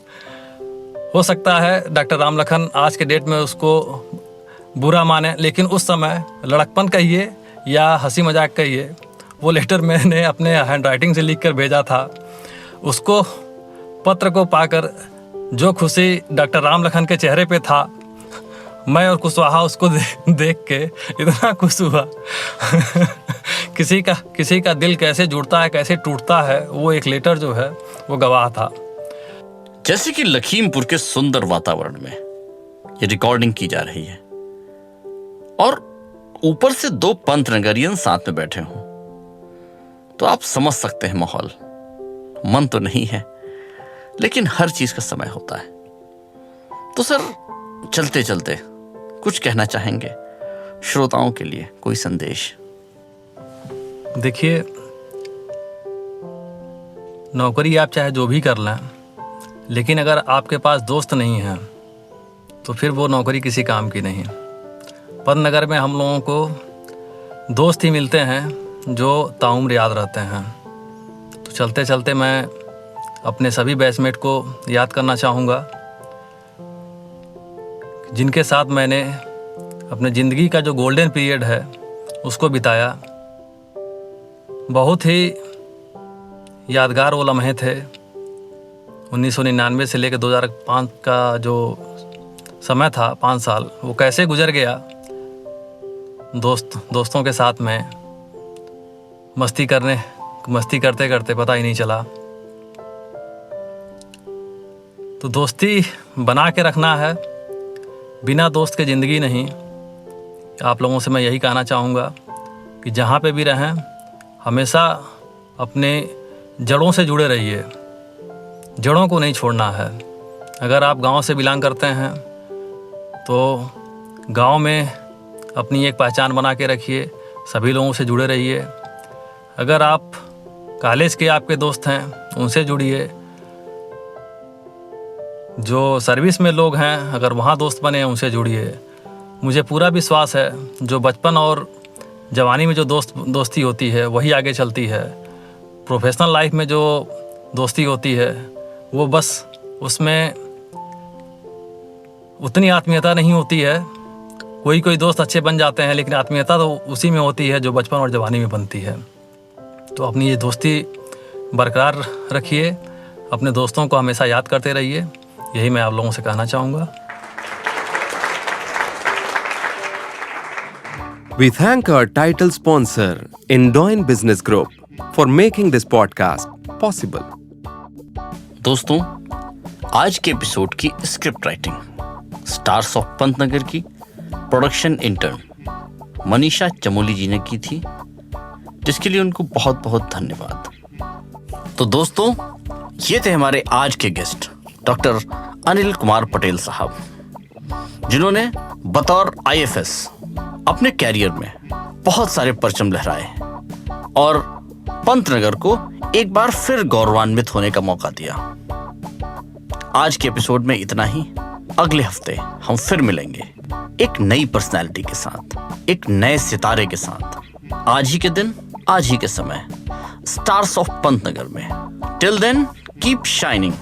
हो सकता है डॉक्टर रामलखन आज के डेट में उसको बुरा माने, लेकिन उस समय लड़कपन कहिए या हंसी मजाक कहिए, वो लेटर मैंने अपने हैंडराइटिंग से लिख कर भेजा था। उसको पत्र को पाकर जो खुशी डॉक्टर रामलखन के चेहरे पे था, मैं और कुशवाहा उसको देख के इतना खुश हुआ। किसी का दिल कैसे जुड़ता है, कैसे टूटता है, वो एक लेटर जो है वो गवाह था। जैसे कि लखीमपुर के सुंदर वातावरण में ये रिकॉर्डिंग की जा रही है और ऊपर से 2 पंत नगरियन साथ में बैठे हों, तो आप समझ सकते हैं माहौल। मन तो नहीं है, लेकिन हर चीज का समय होता है। तो सर, चलते चलते कुछ कहना चाहेंगे श्रोताओं के लिए, कोई संदेश? देखिए, नौकरी आप चाहे जो भी कर लें, लेकिन अगर आपके पास दोस्त नहीं है तो फिर वो नौकरी किसी काम की नहीं। पंतनगर में हम लोगों को दोस्त ही मिलते हैं जो ताउम्र याद रहते हैं। तो चलते चलते मैं अपने सभी बैचमेट को याद करना चाहूँगा, जिनके साथ मैंने अपने ज़िंदगी का जो गोल्डन पीरियड है उसको बिताया। बहुत ही यादगार वो लम्हे थे। 1999 से लेकर 2005 का जो समय था, 5 साल, वो कैसे गुजर गया दोस्तों के साथ में मस्ती करते करते पता ही नहीं चला। तो दोस्ती बना के रखना है, बिना दोस्त के ज़िंदगी नहीं। आप लोगों से मैं यही कहना चाहूँगा कि जहाँ पे भी रहें, हमेशा अपने जड़ों से जुड़े रहिए, जड़ों को नहीं छोड़ना है। अगर आप गांव से बिलोंग करते हैं तो गांव में अपनी एक पहचान बना के रखिए, सभी लोगों से जुड़े रहिए। अगर आप कॉलेज के आपके दोस्त हैं, उनसे जुड़िए। जो सर्विस में लोग हैं, अगर वहाँ दोस्त बने, उनसे जुड़िए। मुझे पूरा विश्वास है जो बचपन और जवानी में जो दोस्ती होती है वही आगे चलती है। प्रोफेशनल लाइफ में जो दोस्ती होती है वो बस उसमें उतनी आत्मीयता नहीं होती है। कोई दोस्त अच्छे बन जाते हैं, लेकिन आत्मीयता तो उसी में होती है जो बचपन और जवानी में बनती है। तो अपनी ये दोस्ती बरकरार रखिए, अपने दोस्तों को हमेशा याद करते रहिए। यही मैं आप लोगों से कहना चाहूँगा। We thank our title sponsor, Endoin Business Group, for making this podcast possible. दोस्तों, आज के एपिसोड की script writing stars of Pantnagar की प्रोडक्शन इंटर्न मनीषा चमोली जी ने की थी, जिसके लिए उनको बहुत बहुत धन्यवाद। तो दोस्तों, ये थे हमारे आज के गेस्ट डॉक्टर अनिल कुमार पटेल साहब, जिन्होंने बतौर IFS अपने कैरियर में बहुत सारे परचम लहराए और पंतनगर को एक बार फिर गौरवान्वित होने का मौका दिया। आज के एपिसोड में इतना ही। अगले हफ्ते हम फिर मिलेंगे एक नई पर्सनैलिटी के साथ, एक नए सितारे के साथ। आज ही के दिन, आज ही के समय, स्टार्स ऑफ पंतनगर में। Till then, keep shining.